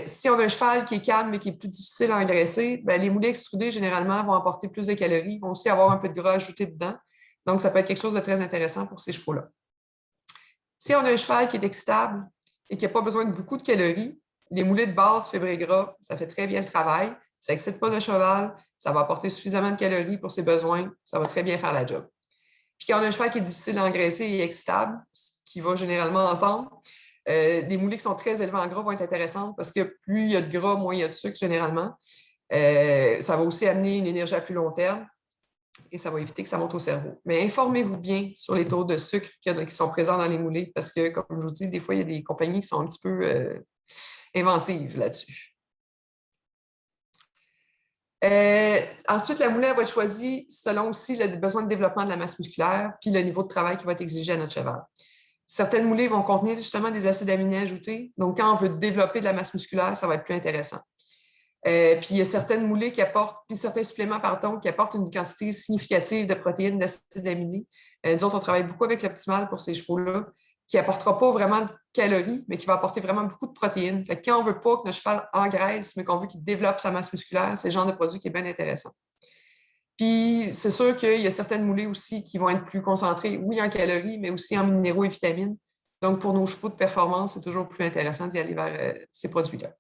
Si on a un cheval qui est calme mais qui est plus difficile à engraisser, ben, les moulées extrudées, généralement, vont apporter plus de calories, vont aussi avoir un peu de gras ajouté dedans. Donc, ça peut être quelque chose de très intéressant pour ces chevaux-là. Si on a un cheval qui est excitable et qui n'a pas besoin de beaucoup de calories, les moulées de base, fibres et gras, ça fait très bien le travail. Ça n'excite pas le cheval, ça va apporter suffisamment de calories pour ses besoins, ça va très bien faire la job. Puis quand on a un cheval qui est difficile à engraisser et excitable, ce qui va généralement ensemble, les moulées qui sont très élevées en gras vont être intéressantes parce que plus il y a de gras, moins il y a de sucre généralement. Ça va aussi amener une énergie à plus long terme et ça va éviter que ça monte au cerveau. Mais informez-vous bien sur les taux de sucre qui sont présents dans les moulées parce que, comme je vous dis, des fois, il y a des compagnies qui sont un petit peu inventives là-dessus. Ensuite, la moulée va être choisie selon aussi le besoin de développement de la masse musculaire puis le niveau de travail qui va être exigé à notre cheval. Certaines moulées vont contenir justement des acides aminés ajoutés. Donc, quand on veut développer de la masse musculaire, ça va être plus intéressant. Puis, il y a certaines moulées qui apportent, puis certains suppléments, pardon, qui apportent une quantité significative de protéines, d'acides aminés. Nous autres, on travaille beaucoup avec l'Optimal pour ces chevaux-là, qui n'apportera pas vraiment de calories, mais qui va apporter vraiment beaucoup de protéines. Fait que quand on ne veut pas que notre cheval engraisse, mais qu'on veut qu'il développe sa masse musculaire, c'est le genre de produit qui est bien intéressant. Puis, c'est sûr qu'il y a certaines moulées aussi qui vont être plus concentrées, oui, en calories, mais aussi en minéraux et vitamines. Donc, pour nos chevaux de performance, c'est toujours plus intéressant d'y aller vers ces produits-là.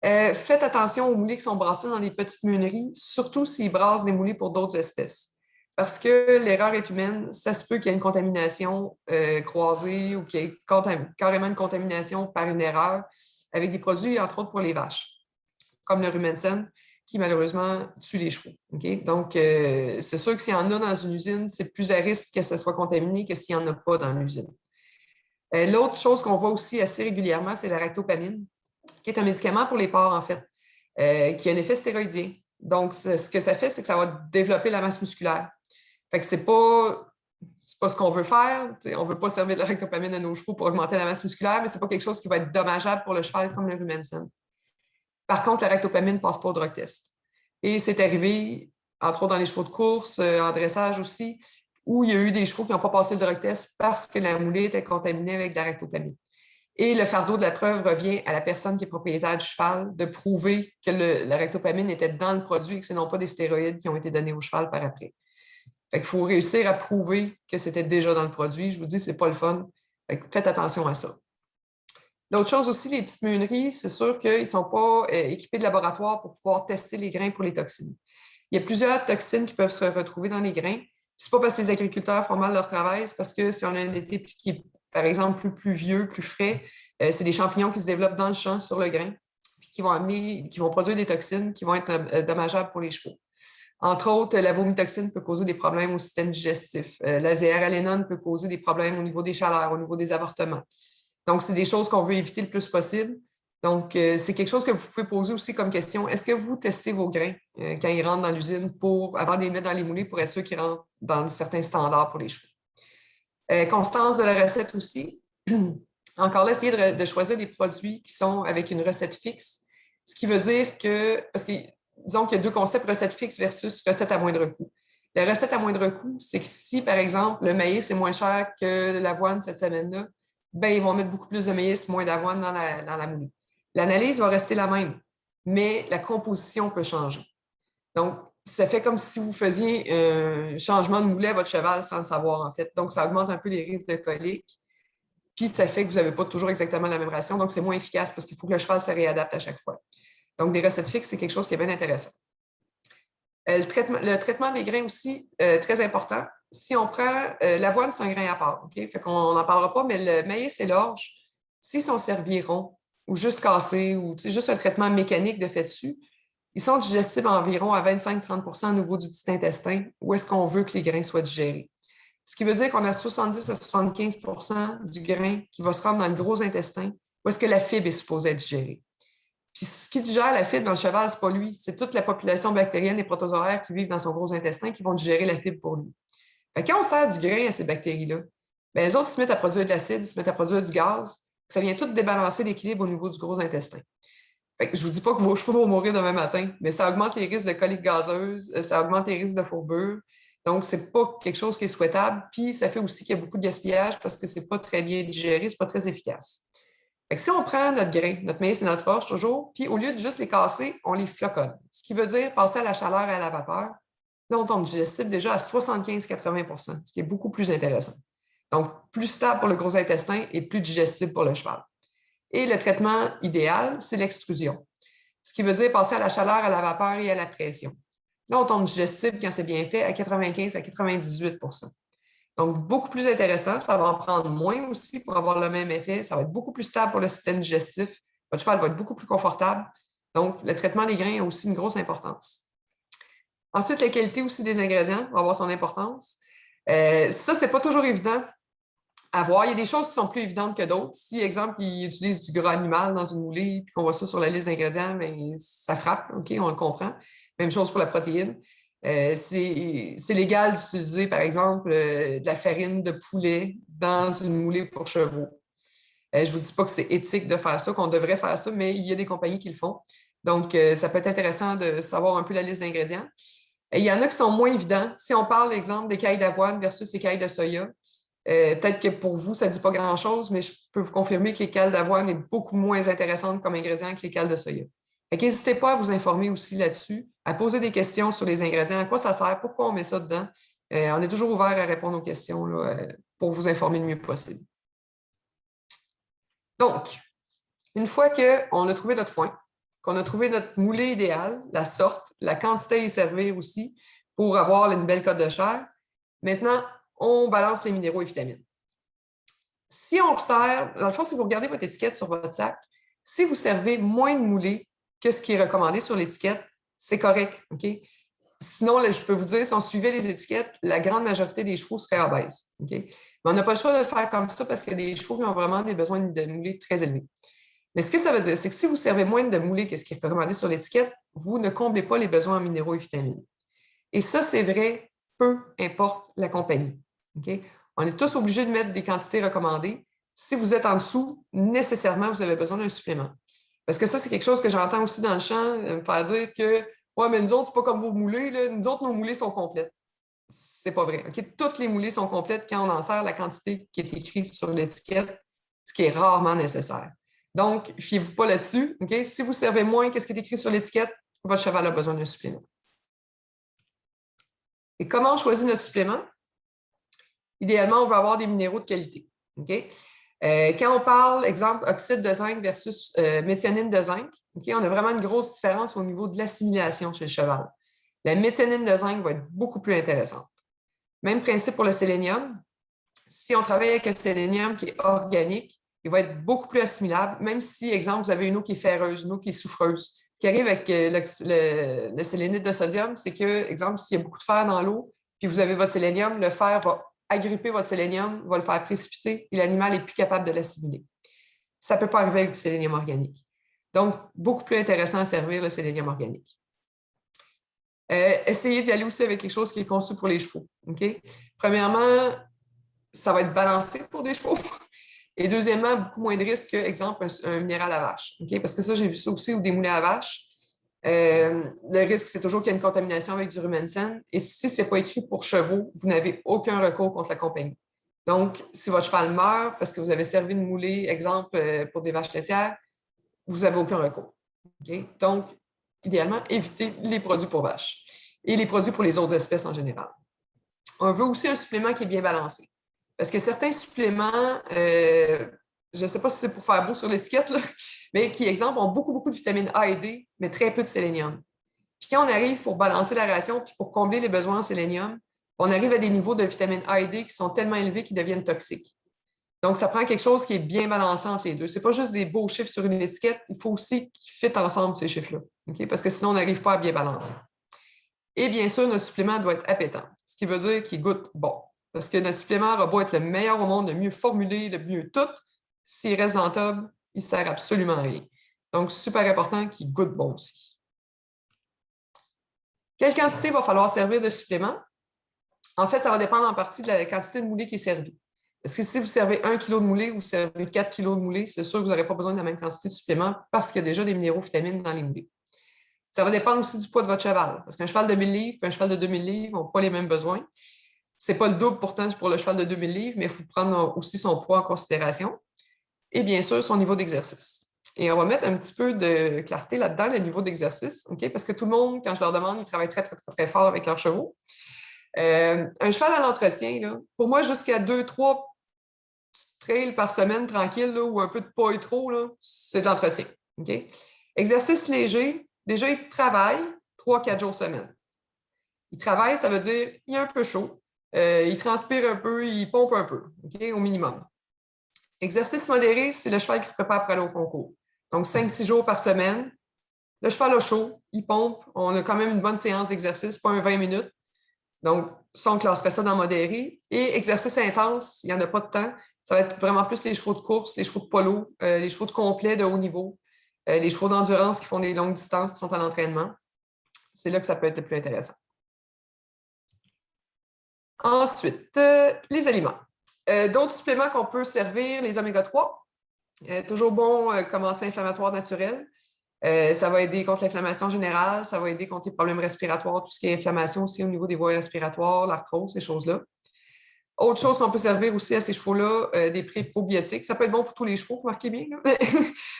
Faites attention aux moulées qui sont brassées dans les petites meuneries, surtout s'ils brassent des moulées pour d'autres espèces. Parce que l'erreur est humaine, ça se peut qu'il y ait une contamination croisée ou qu'il y ait carrément une contamination par une erreur avec des produits, entre autres pour les vaches, comme le rumensin, qui malheureusement tue les chevaux. Okay? Donc, c'est sûr que s'il y en a dans une usine, c'est plus à risque que ça soit contaminé que s'il n'y en a pas dans l'usine. L'autre chose qu'on voit aussi assez régulièrement, c'est la ractopamine, qui est un médicament pour les porcs, en fait, qui a un effet stéroïdien. Donc, ce que ça fait, c'est que ça va développer la masse musculaire. Fait que c'est pas ce qu'on veut faire. On ne veut pas servir de la ractopamine à nos chevaux pour augmenter la masse musculaire, mais ce n'est pas quelque chose qui va être dommageable pour le cheval comme le rumensin. Par contre, la ractopamine ne passe pas au drug test. Et c'est arrivé, entre autres dans les chevaux de course, en dressage aussi, où il y a eu des chevaux qui n'ont pas passé le drug test parce que la moulée était contaminée avec de la ractopamine. Et le fardeau de la preuve revient à la personne qui est propriétaire du cheval de prouver que la ractopamine était dans le produit et que ce n'est pas des stéroïdes qui ont été donnés au cheval par après. Fait qu'il faut réussir à prouver que c'était déjà dans le produit. Je vous dis, ce n'est pas le fun. Fait que faites attention à ça. L'autre chose aussi, les petites meuneries, c'est sûr qu'ils ne sont pas équipés de laboratoire pour pouvoir tester les grains pour les toxines. Il y a plusieurs toxines qui peuvent se retrouver dans les grains. Ce n'est pas parce que les agriculteurs font mal leur travail, c'est parce que si on a un été qui est, par exemple, plus pluvieux, plus frais, c'est des champignons qui se développent dans le champ sur le grain, qui vont produire des toxines qui vont être dommageables pour les chevaux. Entre autres, la vomitoxine peut causer des problèmes au système digestif. La zéaralénone peut causer des problèmes au niveau des chaleurs, au niveau des avortements. Donc, c'est des choses qu'on veut éviter le plus possible. Donc, c'est quelque chose que vous pouvez poser aussi comme question. Est-ce que vous testez vos grains quand ils rentrent dans l'usine avant de les mettre dans les moulées pour être sûr qu'ils rentrent dans certains standards pour les chevaux? Constance de la recette aussi. Encore là, essayez de choisir des produits qui sont avec une recette fixe. Ce qui veut dire que, parce que disons qu'il y a deux concepts, recette fixe versus recette à moindre coût. La recette à moindre coût, c'est que si, par exemple, le maïs est moins cher que l'avoine cette semaine-là, ben, ils vont mettre beaucoup plus de maïs, moins d'avoine dans la moulée. L'analyse va rester la même, mais la composition peut changer. Donc, ça fait comme si vous faisiez un changement de moulet à votre cheval sans le savoir, en fait. Donc, ça augmente un peu les risques de colique. Puis, ça fait que vous n'avez pas toujours exactement la même ration. Donc, c'est moins efficace parce qu'il faut que le cheval se réadapte à chaque fois. Donc, des recettes fixes, c'est quelque chose qui est bien intéressant. Le traitement des grains aussi, très important. Si on prend l'avoine, c'est un grain à part. Okay? Fait qu'on n'en parlera pas, mais le maïs et l'orge, s'ils sont servis ronds ou juste cassés ou juste un traitement mécanique de fait dessus, ils sont digestibles environ à 25-30 % au niveau du petit intestin, où est-ce qu'on veut que les grains soient digérés. Ce qui veut dire qu'on a 70 à 75 % du grain qui va se rendre dans le gros intestin, où est-ce que la fibre est supposée être digérée. Puis ce qui digère la fibre dans le cheval, ce n'est pas lui. C'est toute la population bactérienne et protozoaire qui vivent dans son gros intestin qui vont digérer la fibre pour lui. Fait que quand on sert du grain à ces bactéries-là, bien, les autres se mettent à produire de l'acide, se mettent à produire du gaz. Ça vient tout débalancer l'équilibre au niveau du gros intestin. Fait que je ne vous dis pas que vos chevaux vont mourir demain matin, mais ça augmente les risques de colique gazeuse, ça augmente les risques de fourbure. Donc, ce n'est pas quelque chose qui est souhaitable. Puis, ça fait aussi qu'il y a beaucoup de gaspillage parce que ce n'est pas très bien digéré, ce n'est pas très efficace. Fait que si on prend notre grain, notre maïs et notre orge toujours, puis au lieu de juste les casser, on les floconne. Ce qui veut dire passer à la chaleur et à la vapeur. Là, on tombe digestif déjà à 75-80 %, ce qui est beaucoup plus intéressant. Donc, plus stable pour le gros intestin et plus digestible pour le cheval. Et le traitement idéal, c'est l'extrusion, ce qui veut dire passer à la chaleur, à la vapeur et à la pression. Là, on tombe digestible quand c'est bien fait à 95 à 98 %. Donc, beaucoup plus intéressant. Ça va en prendre moins aussi pour avoir le même effet. Ça va être beaucoup plus stable pour le système digestif. Votre cheval va être beaucoup plus confortable. Donc, le traitement des grains a aussi une grosse importance. Ensuite, la qualité aussi des ingrédients va avoir son importance. Ça, ce n'est pas toujours évident à voir. Il y a des choses qui sont plus évidentes que d'autres. Si, exemple, ils utilisent du gras animal dans une moulée, puis qu'on voit ça sur la liste d'ingrédients, bien, ça frappe, OK, on le comprend. Même chose pour la protéine. C'est légal d'utiliser, par exemple, de la farine de poulet dans une moulée pour chevaux. Je ne vous dis pas que c'est éthique de faire ça, qu'on devrait faire ça, mais il y a des compagnies qui le font. Donc, ça peut être intéressant de savoir un peu la liste d'ingrédients. Et il y en a qui sont moins évidents. Si on parle, exemple, d'écailles d'avoine versus écailles de soya, peut-être que pour vous, ça ne dit pas grand-chose, mais je peux vous confirmer que l'écaille d'avoine est beaucoup moins intéressante comme ingrédient que l'écaille de soya. N'hésitez pas à vous informer aussi là-dessus, à poser des questions sur les ingrédients, à quoi ça sert, pourquoi on met ça dedans. On est toujours ouvert à répondre aux questions là, pour vous informer le mieux possible. Donc, une fois qu'on a trouvé notre foin, qu'on a trouvé notre moulée idéale, la sorte, la quantité à y servir aussi pour avoir une belle cote de chair, maintenant, on balance les minéraux et vitamines. Si on sert, dans le fond, si vous regardez votre étiquette sur votre sac, si vous servez moins de moulée que ce qui est recommandé sur l'étiquette, c'est correct. OK? Sinon, là, je peux vous dire, si on suivait les étiquettes, la grande majorité des chevaux seraient obèses. OK? Mais on n'a pas le choix de le faire comme ça parce qu'il y a des chevaux qui ont vraiment des besoins de moulée très élevés. Mais ce que ça veut dire, c'est que si vous servez moins de moulée que ce qui est recommandé sur l'étiquette, vous ne comblez pas les besoins en minéraux et vitamines. Et ça, c'est vrai, peu importe la compagnie. Okay? On est tous obligés de mettre des quantités recommandées. Si vous êtes en dessous, nécessairement, vous avez besoin d'un supplément. Parce que ça, c'est quelque chose que j'entends aussi dans le champ, me faire dire que ouais, mais nous autres, c'est pas comme vos moulées, là. Nous autres, nos moulées sont complètes. C'est pas vrai. Okay? Toutes les moulées sont complètes quand on en sert la quantité qui est écrite sur l'étiquette, ce qui est rarement nécessaire. Donc, fiez-vous pas là-dessus. Okay? Si vous servez moins que ce qui est écrit sur l'étiquette, votre cheval a besoin d'un supplément. Et comment on choisit notre supplément? Idéalement, on veut avoir des minéraux de qualité. Okay? Quand on parle, exemple, oxyde de zinc versus méthionine de zinc, okay, on a vraiment une grosse différence au niveau de l'assimilation chez le cheval. La méthionine de zinc va être beaucoup plus intéressante. Même principe pour le sélénium. Si on travaille avec un sélénium qui est organique, il va être beaucoup plus assimilable, même si, exemple, vous avez une eau qui est ferreuse, une eau qui est soufreuse. Ce qui arrive avec le sélénite de sodium, c'est que, exemple, s'il y a beaucoup de fer dans l'eau, puis vous avez votre sélénium, le fer va agripper votre sélénium, va le faire précipiter et l'animal n'est plus capable de l'assimiler. Ça ne peut pas arriver avec du sélénium organique. Donc, beaucoup plus intéressant à servir le sélénium organique. Essayez d'y aller aussi avec quelque chose qui est conçu pour les chevaux. Okay? Premièrement, ça va être balancé pour des chevaux. Et deuxièmement, beaucoup moins de risques que, exemple, un minéral à vache. Okay? Parce que ça, j'ai vu ça aussi, ou des moulins à vache. Le risque, c'est toujours qu'il y ait une contamination avec du rumensin. Et si ce n'est pas écrit pour chevaux, vous n'avez aucun recours contre la compagnie. Donc, si votre cheval meurt parce que vous avez servi une moulée, exemple, pour des vaches laitières, vous n'avez aucun recours. Okay? Donc, idéalement, évitez les produits pour vaches et les produits pour les autres espèces en général. On veut aussi un supplément qui est bien balancé. Parce que certains suppléments, je ne sais pas si c'est pour faire beau sur l'étiquette, mais qui, exemple, ont beaucoup de vitamines A et D, mais très peu de sélénium. Puis quand on arrive pour balancer la ration puis pour combler les besoins en sélénium, on arrive à des niveaux de vitamines A et D qui sont tellement élevés qu'ils deviennent toxiques. Donc, ça prend quelque chose qui est bien balancé entre les deux. Ce n'est pas juste des beaux chiffres sur une étiquette, il faut aussi qu'ils fitent ensemble, ces chiffres-là. Okay? Parce que sinon, on n'arrive pas à bien balancer. Et bien sûr, notre supplément doit être appétant, ce qui veut dire qu'il goûte bon. Parce que notre supplément aura beau être le meilleur au monde, le mieux formulé, le mieux tout, s'il reste dans le tube, il ne sert absolument à rien. Donc, super important qu'il goûte bon aussi. Quelle quantité va falloir servir de supplément? En fait, ça va dépendre en partie de la quantité de moulée qui est servie. Parce que si vous servez 1 kg de moulée ou vous servez 4 kg de moulée, c'est sûr que vous n'aurez pas besoin de la même quantité de suppléments parce qu'il y a déjà des minéraux vitamines dans les moulées. Ça va dépendre aussi du poids de votre cheval. Parce qu'un cheval de 1000 livres et un cheval de 2000 livres n'ont pas les mêmes besoins. Ce n'est pas le double pourtant pour le cheval de 2000 livres, mais il faut prendre aussi son poids en considération. Et bien sûr, son niveau d'exercice. Et on va mettre un petit peu de clarté là-dedans, le niveau d'exercice, OK? Parce que tout le monde, quand je leur demande, ils travaillent très, très, très, très fort avec leurs chevaux. Un cheval à l'entretien, là, pour moi, jusqu'à 2-3 trails par semaine tranquille là, ou un peu de pas et trop, c'est de l'entretien. OK? Exercice léger, déjà, il travaille 3-4 jours semaine. Il travaille, ça veut dire il est un peu chaud, il transpire un peu, il pompe un peu, OK? Au minimum. Exercice modéré, c'est le cheval qui se prépare pour aller au concours. Donc, 5-6 jours par semaine. Le cheval a chaud, il pompe. On a quand même une bonne séance d'exercice, pas un 20 minutes. Donc, ça, on classerait ça dans modéré. Et exercice intense, il n'y en a pas de temps. Ça va être vraiment plus les chevaux de course, les chevaux de polo, les chevaux de complet de haut niveau, les chevaux d'endurance qui font des longues distances, qui sont à l'entraînement. C'est là que ça peut être le plus intéressant. Ensuite, les aliments. D'autres suppléments qu'on peut servir, les oméga-3. Toujours bon comme anti-inflammatoire naturel. Ça va aider contre l'inflammation générale, ça va aider contre les problèmes respiratoires, tout ce qui est inflammation aussi au niveau des voies respiratoires, l'arthrose, ces choses-là. Autre chose qu'on peut servir aussi à ces chevaux-là, des pré-probiotiques. Ça peut être bon pour tous les chevaux, remarquez bien.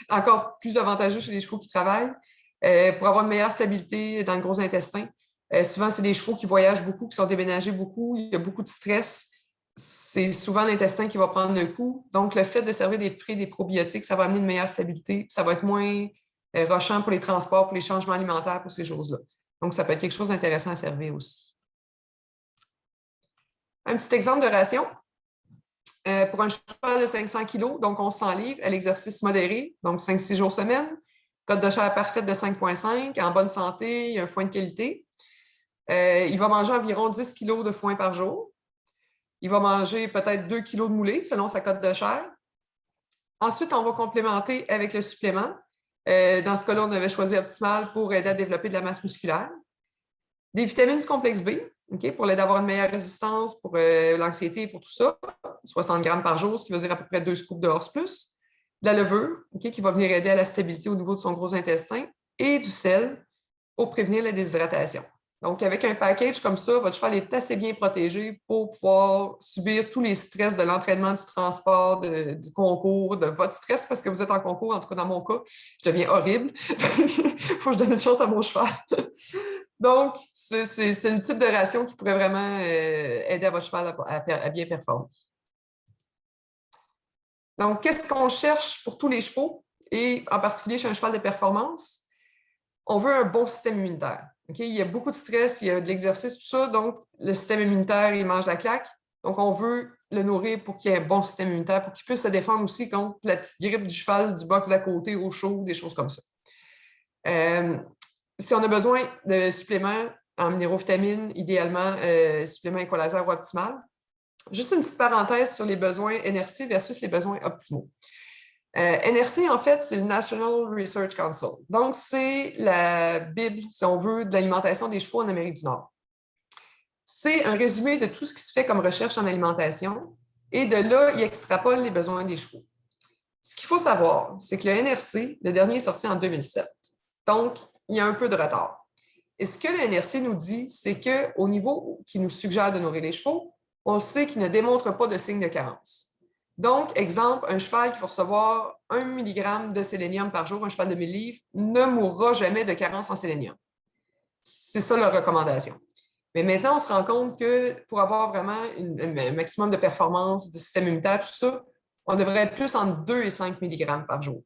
Encore plus avantageux chez les chevaux qui travaillent pour avoir une meilleure stabilité dans le gros intestin. Souvent, c'est des chevaux qui voyagent beaucoup, qui sont déménagés beaucoup, il y a beaucoup de stress. C'est souvent l'intestin qui va prendre le coup. Donc, le fait de servir des probiotiques, ça va amener une meilleure stabilité. Ça va être moins rochant pour les transports, pour les changements alimentaires, pour ces choses-là. Donc, ça peut être quelque chose d'intéressant à servir aussi. Un petit exemple de ration. Pour un cheval de 500 kg, donc 1100 livres, à l'exercice modéré, donc 5-6 jours semaine, cote de chair parfaite de 5,5, en bonne santé, un foin de qualité. Il va manger environ 10 kg de foin par jour. Il va manger peut-être 2 kg de moulée selon sa cote de chair. Ensuite, on va complémenter avec le supplément. Dans ce cas-là, on avait choisi Optimal pour aider à développer de la masse musculaire. Des vitamines du complexe B, okay, pour l'aider à avoir une meilleure résistance pour l'anxiété et pour tout ça. 60 grammes par jour, ce qui veut dire à peu près 2 scoops de horse plus. De la levure, okay, qui va venir aider à la stabilité au niveau de son gros intestin. Et du sel pour prévenir la déshydratation. Donc, avec un package comme ça, votre cheval est assez bien protégé pour pouvoir subir tous les stress de l'entraînement, du transport, du concours, de votre stress, parce que vous êtes en concours, en tout cas dans mon cas, je deviens horrible. Il faut que je donne une chance à mon cheval. Donc, c'est le type de ration qui pourrait vraiment aider à votre cheval à bien performer. Donc, qu'est-ce qu'on cherche pour tous les chevaux, et en particulier chez un cheval de performance? On veut un bon système immunitaire. Okay? Il y a beaucoup de stress, il y a de l'exercice, tout ça, donc le système immunitaire, il mange la claque. Donc, on veut le nourrir pour qu'il y ait un bon système immunitaire, pour qu'il puisse se défendre aussi contre la petite grippe du cheval du box d'à côté, au chaud, des choses comme ça. Si on a besoin de suppléments en minéraux-vitamines, idéalement, suppléments équalaser ou optimal. Juste une petite parenthèse sur les besoins NRC versus les besoins optimaux. NRC, en fait, c'est le National Research Council. Donc, c'est la Bible, si on veut, de l'alimentation des chevaux en Amérique du Nord. C'est un résumé de tout ce qui se fait comme recherche en alimentation et de là, il extrapole les besoins des chevaux. Ce qu'il faut savoir, c'est que le NRC, le dernier est sorti en 2007. Donc, il y a un peu de retard. Et ce que le NRC nous dit, c'est qu'au niveau qui nous suggère de nourrir les chevaux, on sait qu'ils ne démontrent pas de signes de carence. Donc, exemple, un cheval qui va recevoir 1 mg de sélénium par jour, un cheval de 1000 livres, ne mourra jamais de carence en sélénium. C'est ça leur recommandation. Mais maintenant, on se rend compte que pour avoir vraiment un maximum de performance du système immunitaire, tout ça, on devrait être plus entre 2 et 5 mg par jour.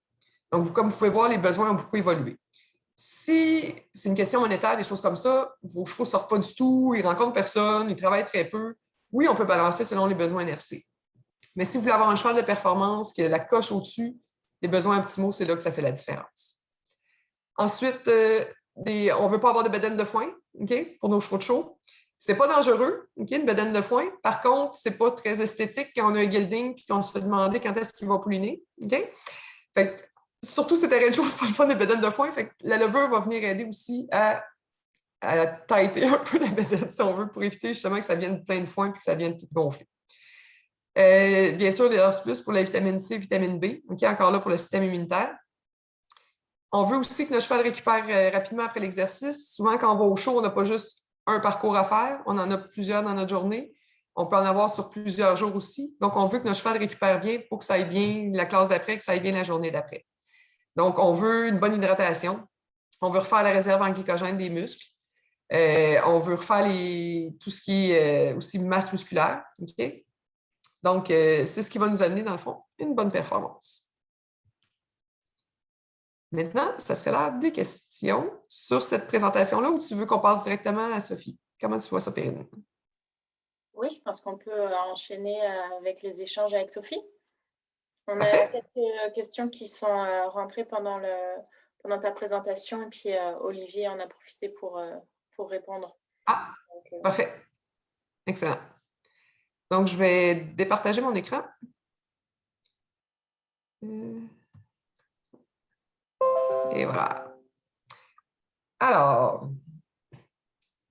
Donc, comme vous pouvez voir, les besoins ont beaucoup évolué. Si c'est une question monétaire, des choses comme ça, vos chevaux ne sortent pas du tout, ils ne rencontrent personne, ils travaillent très peu, oui, on peut balancer selon les besoins NRC. Mais si vous voulez avoir un cheval de performance qui a la coche au-dessus des besoins optimaux, c'est là que ça fait la différence. Ensuite, on ne veut pas avoir de bedaine de foin, okay, pour nos chevaux de show. Ce n'est pas dangereux, okay, une bedaine de foin. Par contre, ce n'est pas très esthétique quand on a un gelding et qu'on se fait demander quand est-ce qu'il va pouliner. Okay? Fait que, surtout, c'est terrain de choses pour le fun des bedaines de foin. Fait que la levure va venir aider aussi à tailler un peu la bedaine, si on veut, pour éviter justement que ça vienne plein de foin et que ça vienne tout gonfler. Bien sûr, les OS+, pour la vitamine C, vitamine B, encore là pour le système immunitaire. On veut aussi que notre cheval récupère rapidement après l'exercice. Souvent, quand on va au show, on n'a pas juste un parcours à faire, on en a plusieurs dans notre journée. On peut en avoir sur plusieurs jours aussi. Donc, on veut que notre cheval récupère bien pour que ça aille bien la classe d'après, que ça aille bien la journée d'après. Donc, on veut une bonne hydratation. On veut refaire la réserve en glycogène des muscles. On veut refaire tout ce qui est aussi masse musculaire. Okay? Donc, c'est ce qui va nous amener, dans le fond, une bonne performance. Maintenant, ça serait l'heure des questions sur cette présentation-là ou tu veux qu'on passe directement à Sophie? Comment tu vois ça, Périne? Oui, je pense qu'on peut enchaîner avec les échanges avec Sophie. On a Parfait. quelques questions qui sont rentrées pendant ta présentation et puis Olivier en a profité pour répondre. Ah, Donc, parfait. Excellent. Donc, je vais départager mon écran. Et voilà. Alors,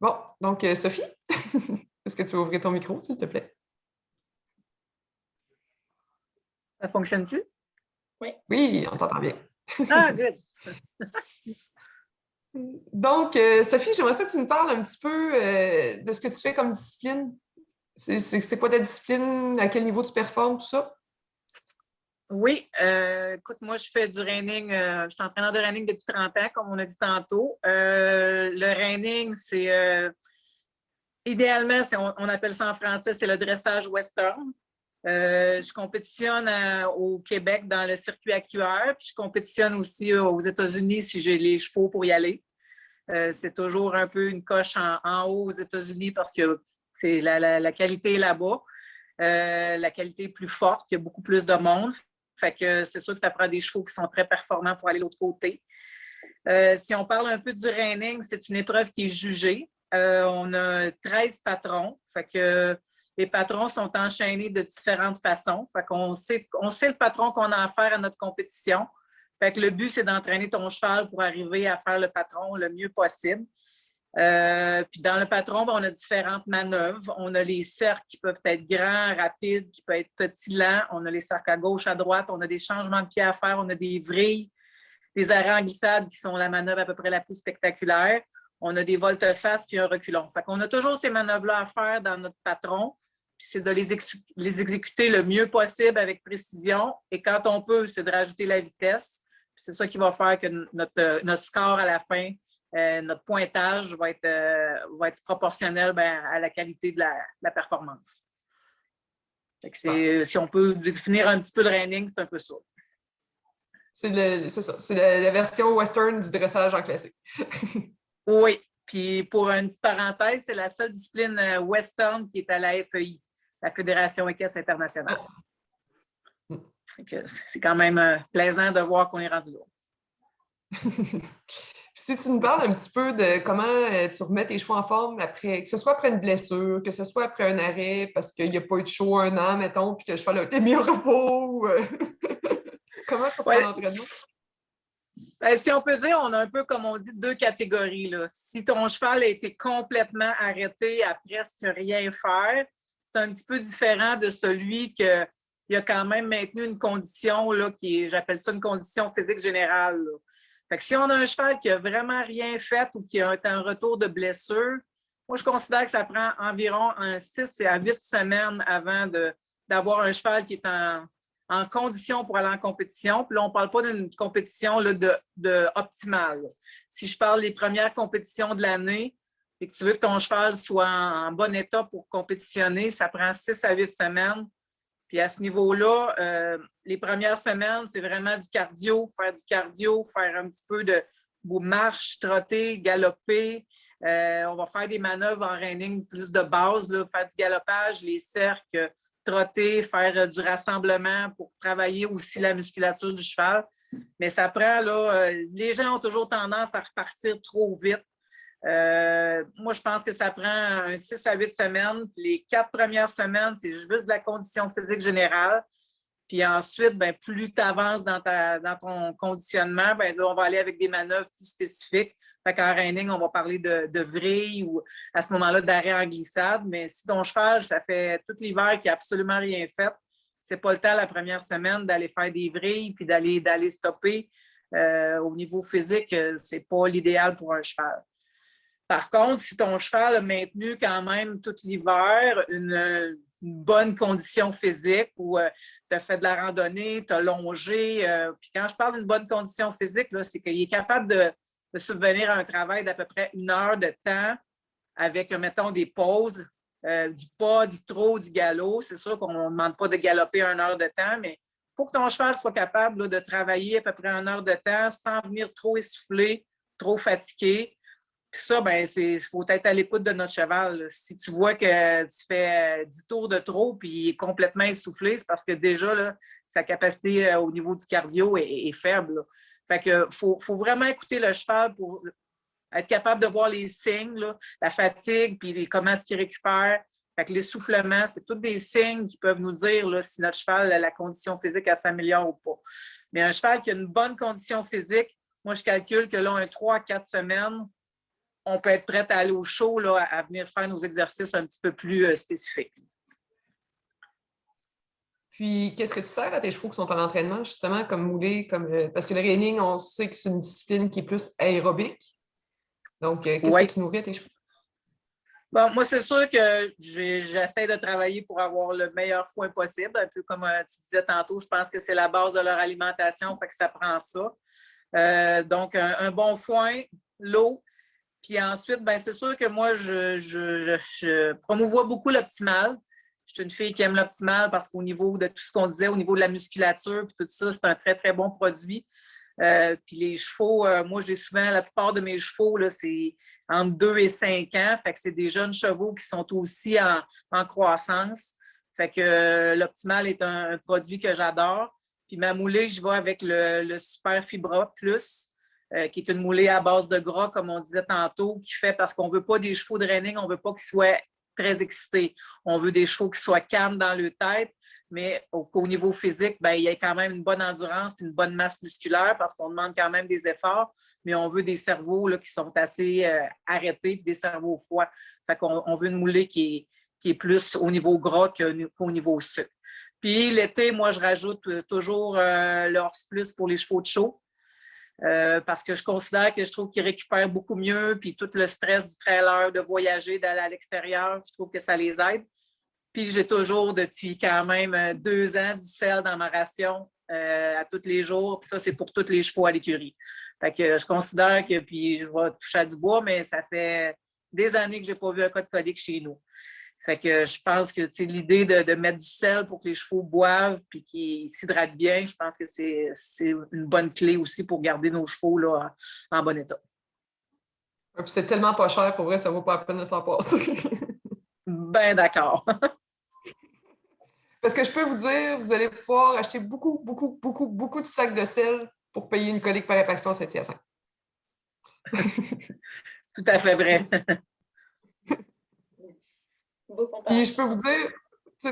bon, donc Sophie, est-ce que tu veux ouvrir ton micro, s'il te plaît? Ça fonctionne-tu? Oui, on t'entend bien. Ah, good. Donc, Sophie, j'aimerais ça que tu nous parles un petit peu de ce que tu fais comme discipline. C'est quoi ta discipline? À quel niveau tu performes, tout ça? Oui, écoute, moi, je fais du reining. Je suis entraîneur de reining depuis 30 ans, comme on a dit tantôt. Le reining, c'est idéalement, on appelle ça en français, c'est le dressage western. Je compétitionne au Québec dans le circuit AQR, puis je compétitionne aussi aux États-Unis si j'ai les chevaux pour y aller. C'est toujours un peu une coche en haut aux États-Unis parce que c'est la qualité est là-bas. La qualité est plus forte, il y a beaucoup plus de monde. Fait que c'est sûr que ça prend des chevaux qui sont très performants pour aller de l'autre côté. Si on parle un peu du reining, c'est une épreuve qui est jugée. On a 13 patrons. Fait que les patrons sont enchaînés de différentes façons. Fait qu'on sait le patron qu'on a à faire à notre compétition. Fait que le but, c'est d'entraîner ton cheval pour arriver à faire le patron le mieux possible. Puis dans le patron, on a différentes manœuvres. On a les cercles qui peuvent être grands, rapides, qui peuvent être petits, lents. On a les cercles à gauche, à droite. On a des changements de pied à faire. On a des vrilles, des arrêts en glissade qui sont la manœuvre à peu près la plus spectaculaire. On a des volte-face puis un reculon. Fait qu'on a toujours ces manœuvres-là à faire dans notre patron. Puis c'est de les exécuter le mieux possible avec précision. Et quand on peut, c'est de rajouter la vitesse. Puis c'est ça qui va faire que notre score à la fin, notre pointage va être proportionnel à la qualité de la performance. Si on peut définir un petit peu le reining, c'est un peu ça. C'est ça, c'est la version western du dressage en classique. Oui, puis pour une petite parenthèse, c'est la seule discipline western qui est à la FEI, la Fédération équestre internationale. Oh. C'est quand même plaisant de voir qu'on est rendu là. Si tu nous parles un petit peu de comment tu remets tes chevaux en forme après, que ce soit après une blessure, que ce soit après un arrêt parce qu'il n'y a pas eu de show 1 an, mettons, puis que le cheval a été mis au repos. Comment tu reprends l'entraînement? Ben, si on peut dire, on a un peu, comme on dit, 2 catégories. Là. Si ton cheval a été complètement arrêté à presque rien faire, c'est un petit peu différent de celui qui a quand même maintenu une condition là, j'appelle ça une condition physique générale. Là. Fait que si on a un cheval qui n'a vraiment rien fait ou qui a un retour de blessure, moi, je considère que ça prend environ 6 à 8 semaines avant d'avoir un cheval qui est en condition pour aller en compétition. Puis là, on ne parle pas d'une compétition là, optimale. Si je parle des premières compétitions de l'année et que tu veux que ton cheval soit en bon état pour compétitionner, ça prend 6 à 8 semaines. Puis à ce niveau-là, les premières semaines, c'est vraiment du cardio, faire un petit peu de marche, trotter, galoper. On va faire des manœuvres en reining plus de base, là, faire du galopage, les cercles, trotter, faire du rassemblement pour travailler aussi la musculature du cheval. Mais ça prend, là, les gens ont toujours tendance à repartir trop vite. Moi, je pense que ça prend 6 à 8 semaines. Les 4 premières semaines, c'est juste de la condition physique générale. Puis ensuite, plus tu avances dans ton conditionnement, là, on va aller avec des manœuvres plus spécifiques Fait qu'en reining, on va parler de vrille ou à ce moment-là d'arrêt en glissade. Mais si ton cheval, ça fait tout l'hiver qu'il n'a absolument rien fait, c'est pas le temps la première semaine d'aller faire des vrilles puis d'aller stopper. Au niveau physique, c'est pas l'idéal pour un cheval. Par contre, si ton cheval a maintenu quand même tout l'hiver une bonne condition physique ou tu as fait de la randonnée, tu as longé, puis quand je parle d'une bonne condition physique, c'est qu'il est capable de subvenir à un travail d'à peu près 1 heure de temps avec, mettons, des pauses, du pas, du trot, du galop. C'est sûr qu'on ne demande pas de galoper 1 heure de temps, mais il faut que ton cheval soit capable là, de travailler à peu près 1 heure de temps sans venir trop essoufflé, trop fatigué. Puis ça, ben, il faut être à l'écoute de notre cheval, là. Si tu vois que tu fais 10 tours de trop puis il est complètement essoufflé, c'est parce que déjà, là, sa capacité au niveau du cardio est faible, là. Fait que faut vraiment écouter le cheval pour être capable de voir les signes, là, la fatigue, puis comment est-ce qu'il récupère. Fait que l'essoufflement, c'est tous des signes qui peuvent nous dire là, si notre cheval, la condition physique, elle s'améliore ou pas. Mais un cheval qui a une bonne condition physique, moi, je calcule que là, 3 à 4 semaines, on peut être prêt à aller au show, là, à venir faire nos exercices un petit peu plus spécifiques. Puis, qu'est-ce que tu sers à tes chevaux qui sont en entraînement, justement, comme mouler, parce que le reining, on sait que c'est une discipline qui est plus aérobique. Donc, qu'est-ce que tu nourris à tes chevaux? Bon, moi, c'est sûr que j'essaie de travailler pour avoir le meilleur foin possible. Un peu comme tu disais tantôt, je pense que c'est la base de leur alimentation, fait que ça prend ça. Donc, un bon foin, l'eau. Puis ensuite, ben, c'est sûr que moi, je promouvois beaucoup l'optimal. Je suis une fille qui aime l'optimal parce qu'au niveau de tout ce qu'on disait, au niveau de la musculature, puis tout ça, c'est un très, très bon produit. Puis les chevaux, moi, j'ai souvent, la plupart de mes chevaux, là, c'est entre 2 et 5 ans. Fait que c'est des jeunes chevaux qui sont aussi en croissance. Fait que l'optimal est un produit que j'adore. Puis ma moulée, je vais avec le Super Fibra Plus. Qui est une moulée à base de gras, comme on disait tantôt, qui fait parce qu'on ne veut pas des chevaux de reining, on ne veut pas qu'ils soient très excités. On veut des chevaux qui soient calmes dans leur tête, mais au niveau physique, ben, il y a quand même une bonne endurance et une bonne masse musculaire parce qu'on demande quand même des efforts, mais on veut des cerveaux là, qui sont assez arrêtés et des cerveaux froids. Fait qu'on veut une moulée qui est plus au niveau gras qu'au niveau sucre. Puis l'été, moi, je rajoute toujours le Horse Plus pour les chevaux de show. Parce que je considère que je trouve qu'ils récupèrent beaucoup mieux, puis tout le stress du trailer, de voyager, d'aller à l'extérieur, je trouve que ça les aide. Puis j'ai toujours, depuis quand même 2 ans, du sel dans ma ration à tous les jours. Puis ça, c'est pour tous les chevaux à l'écurie. Fait que je considère que, puis je vais toucher à du bois, mais ça fait des années que je n'ai pas vu un cas de colique chez nous. Fait que je pense que l'idée de mettre du sel pour que les chevaux boivent et qu'ils s'hydratent bien, je pense que c'est une bonne clé aussi pour garder nos chevaux là, en bon état. C'est tellement pas cher, pour vrai, ça ne vaut pas la peine de s'en passer. Ben d'accord. Parce que je peux vous dire, vous allez pouvoir acheter beaucoup, beaucoup, beaucoup, beaucoup de sacs de sel pour payer une colique par impaction à Saint-Hyacinthe. Tout à fait vrai. Puis je peux vous dire,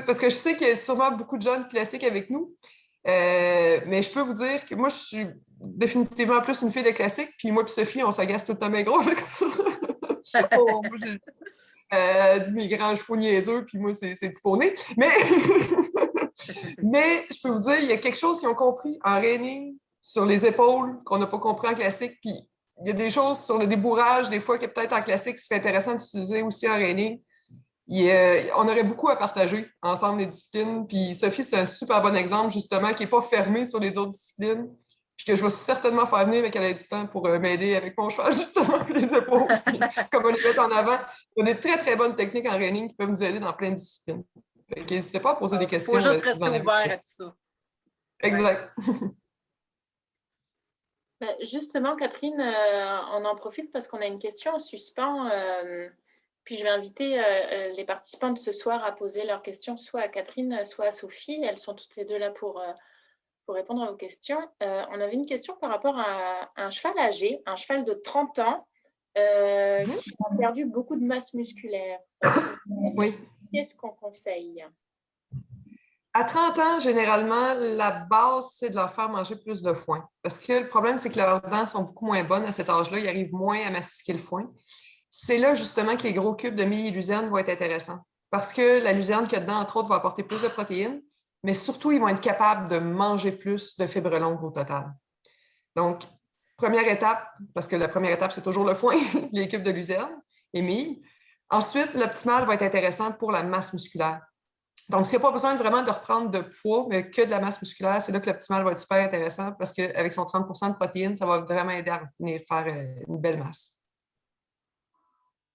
parce que je sais qu'il y a sûrement beaucoup de jeunes classiques avec nous, mais je peux vous dire que moi, je suis définitivement plus une fille de classique, puis moi et Sophie, on s'agace tout le temps bien gros avec ça. Je sais pas, moi, j'ai dit mes grands chevaux niaiseux, puis moi, c'est du poney. Mais je peux vous dire, il y a quelque chose qu'ils ont compris en reining sur les épaules qu'on n'a pas compris en classique, puis il y a des choses sur le débourrage, des fois, que peut-être en classique, c'est intéressant d'utiliser aussi en reining. On aurait beaucoup à partager ensemble les disciplines. Puis Sophie, c'est un super bon exemple, justement, qui n'est pas fermé sur les autres disciplines. Puis que je vais certainement faire venir, mais qu'elle ait du temps pour m'aider avec mon cheval, justement, puis les épaules. Puis, comme on les met en avant, il y a des très, très bonnes techniques en reining qui peuvent nous aider dans plein de disciplines. N'hésitez pas à poser des questions. Il faut juste rester ouvert à tout ça. Exact. Justement, Catherine, on en profite parce qu'on a une question en suspens. Puis je vais inviter les participants de ce soir à poser leurs questions soit à Catherine, soit à Sophie. Elles sont toutes les deux là pour répondre à vos questions. On avait une question par rapport à un cheval âgé, un cheval de 30 ans qui a perdu beaucoup de masse musculaire. Oui. Qu'est-ce qu'on conseille? À 30 ans, généralement, la base, c'est de leur faire manger plus de foin. Parce que le problème, c'est que leurs dents sont beaucoup moins bonnes à cet âge-là. Ils arrivent moins à mastiquer le foin. C'est là, justement, que les gros cubes de mie et luzerne vont être intéressants. Parce que la luzerne qu'il y a dedans, entre autres, va apporter plus de protéines, mais surtout, ils vont être capables de manger plus de fibres longues au total. Donc, première étape, parce que la première étape, c'est toujours le foin, les cubes de luzerne et mie. Ensuite, l'optimal va être intéressant pour la masse musculaire. Donc, s'il n'y a pas besoin vraiment de reprendre de poids, mais que de la masse musculaire, c'est là que l'optimal va être super intéressant parce qu'avec son 30 de protéines, ça va vraiment aider à venir faire une belle masse.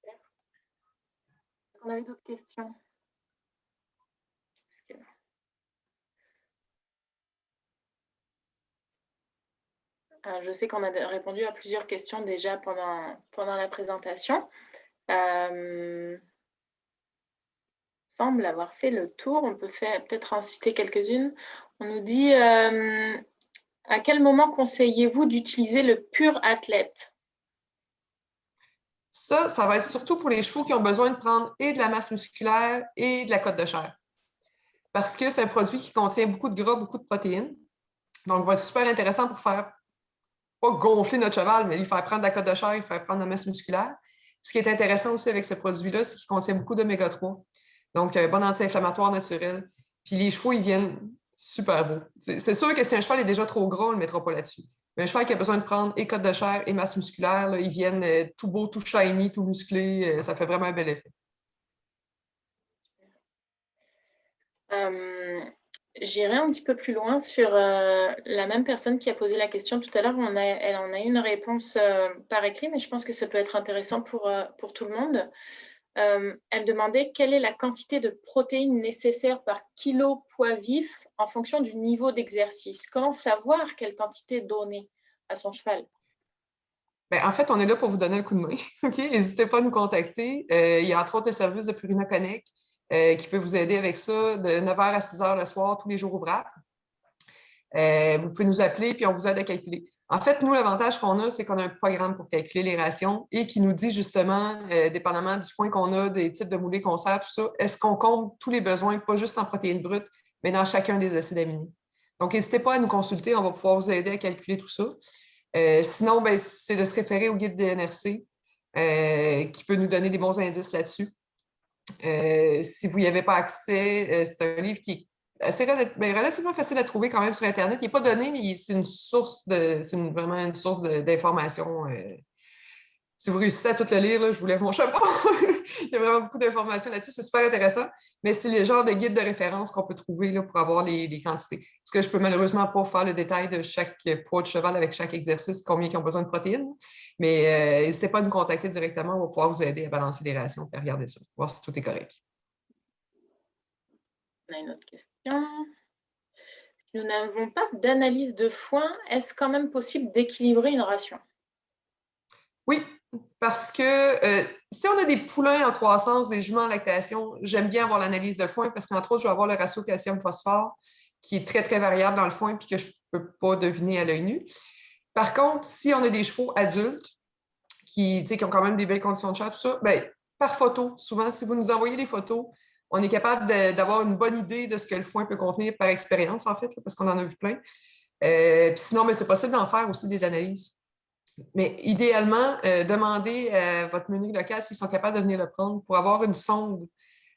Est-ce qu'on a eu d'autres questions? Je sais qu'on a répondu à plusieurs questions déjà pendant la présentation. Semble avoir fait le tour. On peut peut-être en citer quelques-unes. On nous dit à quel moment conseillez-vous d'utiliser le pur athlète? Ça va être surtout pour les chevaux qui ont besoin de prendre et de la masse musculaire et de la cote de chair. Parce que c'est un produit qui contient beaucoup de gras, beaucoup de protéines. Donc, il va être super intéressant pour faire, pas gonfler notre cheval, mais lui faire prendre de la cote de chair et faire prendre de la masse musculaire. Ce qui est intéressant aussi avec ce produit-là, c'est qu'il contient beaucoup d'oméga 3. Donc, un bon anti-inflammatoire naturel. Puis les chevaux, ils viennent super beaux. C'est sûr que si un cheval est déjà trop gras, on ne le mettra pas là-dessus. Mais un cheval qui a besoin de prendre et cote de chair et masse musculaire, là, ils viennent tout beau, tout shiny, tout musclé. Ça fait vraiment un bel effet. J'irai un petit peu plus loin sur la même personne qui a posé la question tout à l'heure. Elle en a une réponse par écrit, mais je pense que ça peut être intéressant pour tout le monde. Elle demandait quelle est la quantité de protéines nécessaire par kilo poids vif en fonction du niveau d'exercice. Comment savoir quelle quantité donner à son cheval? Ben, en fait, on est là pour vous donner un coup de main. OK? N'hésitez pas à nous contacter. Il y a entre autres le service de Purina Connect qui peut vous aider avec ça de 9 h à 6 h le soir, tous les jours ouvrables. Vous pouvez nous appeler puis on vous aide à calculer. En fait, nous, l'avantage qu'on a, c'est qu'on a un programme pour calculer les rations et qui nous dit justement, dépendamment du foin qu'on a, des types de moulées qu'on sert, tout ça, est-ce qu'on compte tous les besoins, pas juste en protéines brutes, mais dans chacun des acides aminés. Donc, n'hésitez pas à nous consulter, on va pouvoir vous aider à calculer tout ça. Sinon, ben, c'est de se référer au guide DNRC qui peut nous donner des bons indices là-dessus. Si vous n'y avez pas accès, c'est un livre qui est relativement facile à trouver quand même sur Internet. Il n'est pas donné, mais c'est une source vraiment une source d'information. Si vous réussissez à tout le lire, là, je vous lève mon chapeau. Il y a vraiment beaucoup d'informations là-dessus. C'est super intéressant. Mais c'est le genre de guide de référence qu'on peut trouver là, pour avoir les quantités. Parce que je ne peux malheureusement pas faire le détail de chaque poids de cheval avec chaque exercice, combien ils ont besoin de protéines. Mais n'hésitez pas à nous contacter directement. On va pouvoir vous aider à balancer les rations et regarder ça, voir si tout est correct. On a une autre question. Si nous n'avons pas d'analyse de foin, est-ce quand même possible d'équilibrer une ration? Oui, parce que si on a des poulains en croissance, des juments en lactation, j'aime bien avoir l'analyse de foin parce qu'entre autres, je vais avoir le ratio calcium-phosphore qui est très, très variable dans le foin puis que je ne peux pas deviner à l'œil nu. Par contre, si on a des chevaux adultes qui ont quand même des belles conditions de chair, tout ça, bien, par photo, souvent, si vous nous envoyez des photos, on est capable d'avoir une bonne idée de ce que le foin peut contenir par expérience, en fait, là, parce qu'on en a vu plein. Puis sinon, c'est possible d'en faire aussi des analyses. Mais idéalement, demandez à votre meunerie locale s'ils sont capables de venir le prendre pour avoir une sonde,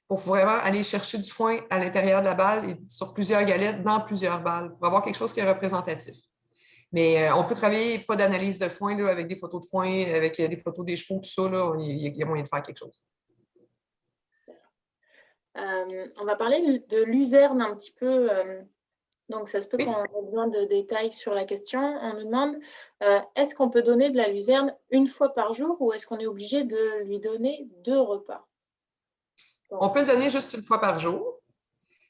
pour vraiment aller chercher du foin à l'intérieur de la balle et sur plusieurs galettes, dans plusieurs balles, pour avoir quelque chose qui est représentatif. Mais on peut travailler pas d'analyse de foin là, avec des photos de foin, avec des photos des chevaux, tout ça. Là, il y a moyen de faire quelque chose. On va parler de luzerne un petit peu. Donc, ça se peut qu'on ait besoin de détails sur la question. On nous demande, est-ce qu'on peut donner de la luzerne une fois par jour ou est-ce qu'on est obligé de lui donner 2 repas? On peut le donner juste une fois par jour.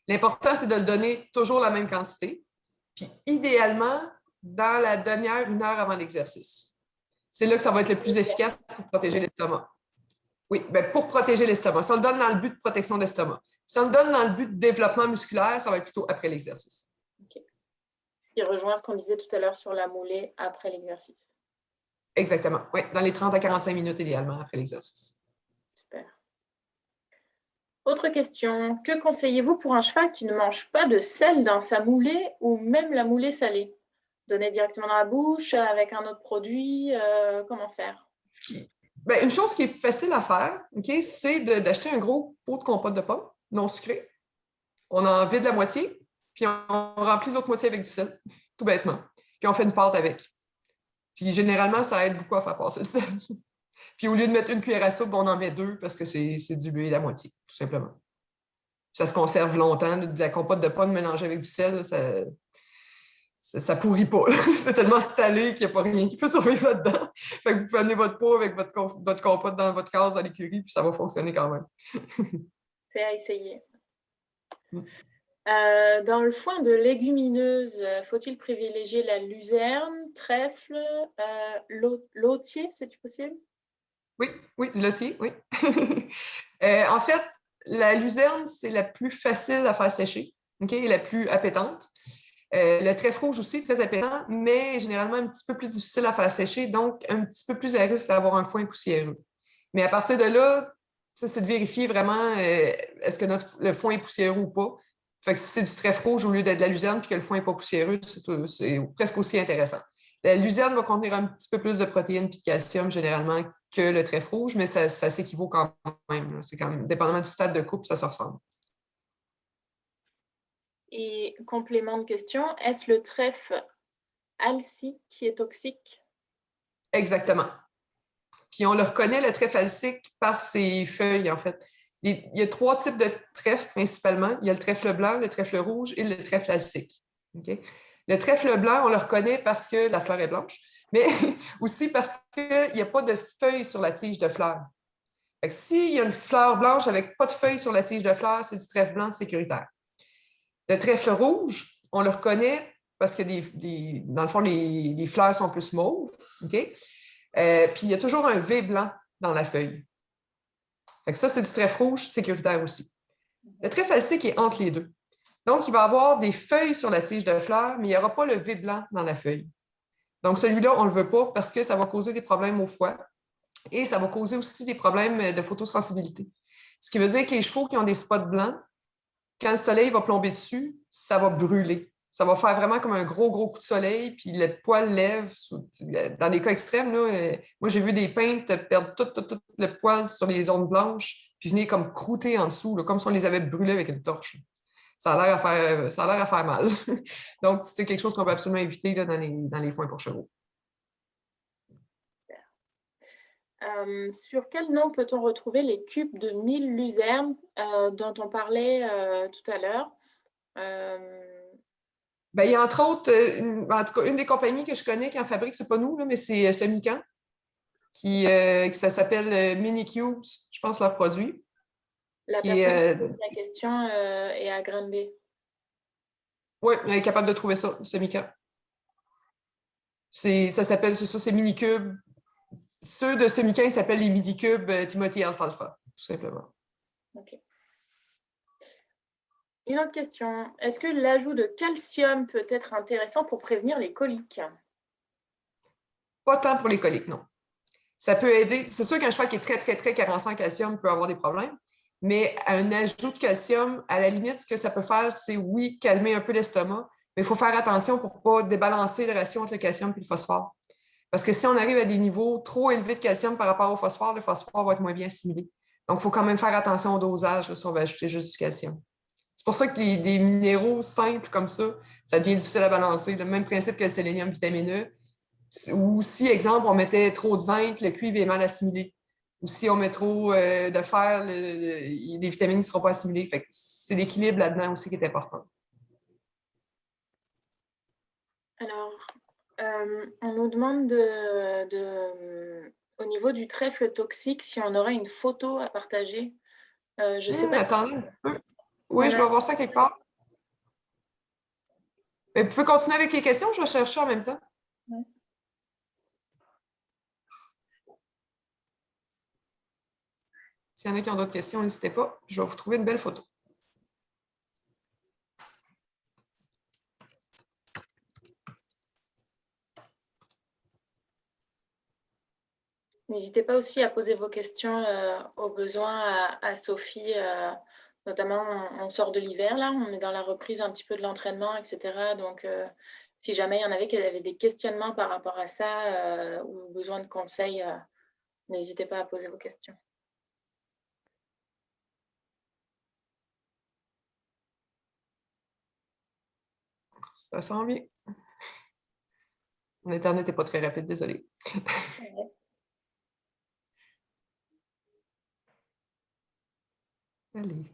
L'important, c'est de le donner toujours la même quantité. Puis, idéalement, dans la demi-heure, 1 heure avant l'exercice. C'est là que ça va être le plus efficace pour protéger l'estomac. Oui, bien, pour protéger l'estomac. Si on le donne dans le but de protection de l'estomac. Si on le donne dans le but de développement musculaire, ça va être plutôt après l'exercice. Okay. Il rejoint ce qu'on disait tout à l'heure sur la moulée après l'exercice. Exactement. Oui, dans les 30 à 45 minutes idéalement après l'exercice. Super. Autre question. Que conseillez-vous pour un cheval qui ne mange pas de sel dans sa moulée ou même la moulée salée? Donner directement dans la bouche avec un autre produit, comment faire? Ben, une chose qui est facile à faire, OK, c'est d'acheter un gros pot de compote de pommes non sucré. On en vide la moitié, puis on remplit l'autre moitié avec du sel, tout bêtement. Puis on fait une pâte avec. Puis généralement, ça aide beaucoup à faire passer le sel. Puis au lieu de mettre une cuillère à soupe, on en met deux parce que c'est dilué la moitié, tout simplement. Ça se conserve longtemps. De la compote de pommes mélangée avec du sel, ça pourrit pas. C'est tellement salé qu'il n'y a pas rien qui peut survivre là-dedans. Fait que vous pouvez amener votre pot avec votre compote dans votre case à l'écurie, puis ça va fonctionner quand même. C'est à essayer. Mm. Dans le foin de légumineuses, faut-il privilégier la luzerne, trèfle, lotier, c'est possible? Oui, oui, du lotier, oui. En fait, la luzerne, c'est la plus facile à faire sécher, OK, et la plus appétante. Le trèfle rouge aussi, très appétant, mais généralement un petit peu plus difficile à faire sécher, donc un petit peu plus à risque d'avoir un foin poussiéreux. Mais à partir de là, ça, c'est de vérifier vraiment est-ce que le foin est poussiéreux ou pas. Fait que si c'est du trèfle rouge au lieu d'être de la luzerne puis que le foin n'est pas poussiéreux, c'est presque aussi intéressant. La luzerne va contenir un petit peu plus de protéines et de calcium généralement que le trèfle rouge, mais ça s'équivaut quand même. C'est quand même, dépendamment du stade de coupe, ça se ressemble. Et complément de question, est-ce le trèfle alcique qui est toxique? Exactement. Puis on le reconnaît, le trèfle alcique, par ses feuilles, en fait. Il y a trois types de trèfle principalement. Il y a le trèfle blanc, le trèfle rouge et le trèfle alcique. Okay? Le trèfle blanc, on le reconnaît parce que la fleur est blanche, mais aussi parce qu'il n'y a pas de feuilles sur la tige de fleur. S'il y a une fleur blanche avec pas de feuilles sur la tige de fleur, c'est du trèfle blanc sécuritaire. Le trèfle rouge, on le reconnaît parce que dans le fond, les fleurs sont plus mauves. Okay? Puis il y a toujours un V blanc dans la feuille. Fait que ça, c'est du trèfle rouge sécuritaire aussi. Le trèfle alcique est entre les deux. Donc, il va avoir des feuilles sur la tige de fleurs, mais il n'y aura pas le V blanc dans la feuille. Donc, celui-là, on ne le veut pas parce que ça va causer des problèmes au foie et ça va causer aussi des problèmes de photosensibilité. Ce qui veut dire que les chevaux qui ont des spots blancs, quand le soleil va plomber dessus, ça va brûler. Ça va faire vraiment comme un gros coup de soleil, puis le poil lève. Dans des cas extrêmes, là, moi, j'ai vu des peintres perdre tout le poil sur les zones blanches, puis venir comme croûter en dessous, là, comme si on les avait brûlés avec une torche. Ça a l'air à faire mal. Donc, c'est quelque chose qu'on peut absolument éviter là, dans les foins pour chevaux. Sur quel nom peut-on retrouver les cubes de 1000 luzerne dont on parlait tout à l'heure? Ben, il y a entre autres, en tout cas, une des compagnies que je connais qui en fabrique, c'est pas nous, là, mais c'est Semican, ça s'appelle Minicubes, je pense, leur produit. La Qui personne est, qui pose la question est à Granby. oui, elle est capable de trouver ça, Semican. Ça s'appelle, c'est ça, c'est Minicubes. Ceux de Semican, ils s'appellent les Minicubes Timothy Alfalfa, tout simplement. OK. Une autre question. Est-ce que l'ajout de calcium peut être intéressant pour prévenir les coliques? Pas tant pour les coliques, non. Ça peut aider. C'est sûr qu'un cheval qui est très carencé en calcium peut avoir des problèmes, mais un ajout de calcium, à la limite, ce que ça peut faire, c'est oui, calmer un peu l'estomac, mais il faut faire attention pour ne pas débalancer la relation entre le calcium et le phosphore. Parce que si on arrive à des niveaux trop élevés de calcium par rapport au phosphore, le phosphore va être moins bien assimilé. Donc, il faut quand même faire attention au dosage là, si on va ajouter juste du calcium. C'est pour ça que des minéraux simples comme ça devient difficile à balancer. Le même principe que le sélénium vitamineux. Ou si, exemple, on mettait trop de zinc, le cuivre est mal assimilé. Ou si on met trop de fer, il y a des vitamines qui ne seront pas assimilées. Fait que c'est l'équilibre là-dedans aussi qui est important. Alors, on nous demande au niveau du trèfle toxique si on aurait une photo à partager. Je ne sais pas si Attendez un peu. Oui, on je a... vais voir ça quelque part. Mais vous pouvez continuer avec les questions, je vais chercher en même temps. Ouais. S'il y en a qui ont d'autres questions, n'hésitez pas. Je vais vous trouver une belle photo. N'hésitez pas aussi à poser vos questions au besoin à Sophie. Notamment, on sort de l'hiver, là, on est dans la reprise un petit peu de l'entraînement, etc. Donc, si jamais il y en avait qui avaient des questionnements par rapport à ça ou besoin de conseils, n'hésitez pas à poser vos questions. Ça sent bien. Mon Internet n'est pas très rapide, désolé. Ouais. Allez.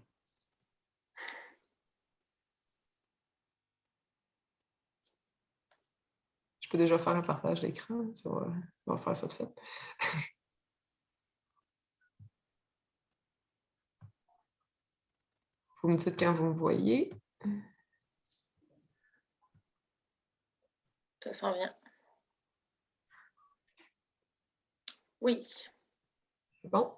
Je peux déjà faire un partage d'écran. On va faire ça de fait. Vous me dites quand vous me voyez. Ça s'en vient. Oui. C'est bon.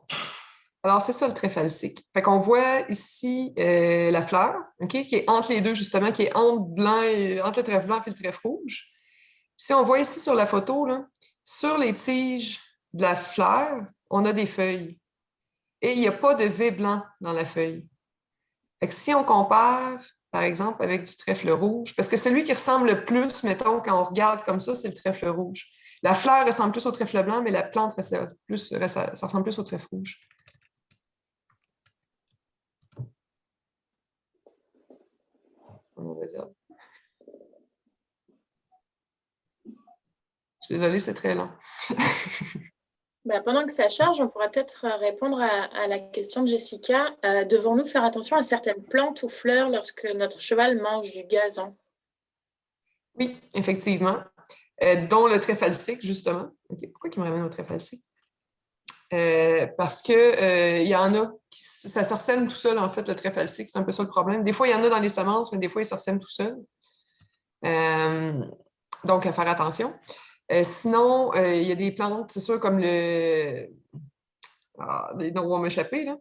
Alors, c'est ça le trait falsique. Fait qu'on voit ici la fleur, okay, qui est entre les deux, justement, qui est entre le trèfle blanc et le trèfle rouge. Puis si on voit ici sur la photo, là, sur les tiges de la fleur, on a des feuilles. Et il n'y a pas de V blanc dans la feuille. Fait que si on compare, par exemple, avec du trèfle rouge, parce que celui qui ressemble le plus, mettons, quand on regarde comme ça, c'est le trèfle rouge. La fleur ressemble plus au trèfle blanc, mais la plante ça ressemble plus au trèfle rouge. Je suis désolée, c'est très long. Pendant que ça charge, on pourrait peut-être répondre à la question de Jessica. Devons-nous faire attention à certaines plantes ou fleurs lorsque notre cheval mange du gazon? Oui, effectivement. Dont le trait falsique, justement. Okay. Pourquoi il me ramène au trait falsique? Parce qu'il y en a, ça se ressème tout seul, en fait, le trait falsique. C'est un peu ça le problème. Des fois, il y en a dans les semences, mais des fois, ils se ressèment tout seul. Donc, à faire attention. Sinon, il y a des plantes, c'est sûr, comme le... Ah, les noms vont m'échapper, là.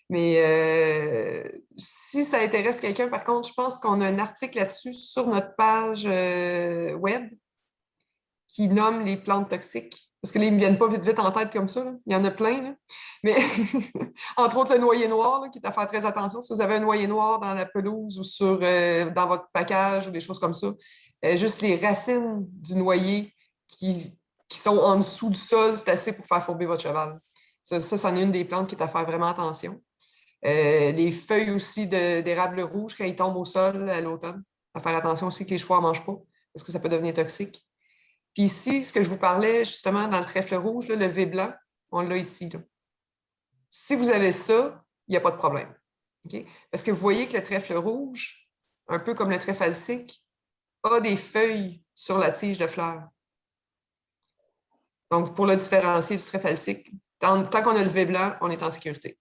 Mais si ça intéresse quelqu'un, par contre, je pense qu'on a un article là-dessus sur notre page web qui nomme les plantes toxiques. Parce que là, ils ne me viennent pas vite, vite en tête comme ça. Là. Il y en a plein. Là. Mais entre autres, le noyer noir, là, qui est à faire très attention. Si vous avez un noyer noir dans la pelouse ou dans votre package ou des choses comme ça, juste les racines du noyer qui sont en dessous du sol, c'est assez pour faire fourber votre cheval. Ça, c'en est une des plantes qui est à faire vraiment attention. Les feuilles aussi d'érable rouge quand ils tombent au sol à l'automne. À faire attention aussi que les chevaux ne mangent pas, parce que ça peut devenir toxique. Puis ici, ce que je vous parlais justement dans le trèfle rouge, là, le V blanc, on l'a ici. Là. Si vous avez ça, il n'y a pas de problème. Okay? Parce que vous voyez que le trèfle rouge, un peu comme le trèfle falsique, a des feuilles sur la tige de fleurs. Donc, pour le différencier du trèfle falsique, tant qu'on a le V blanc, on est en sécurité.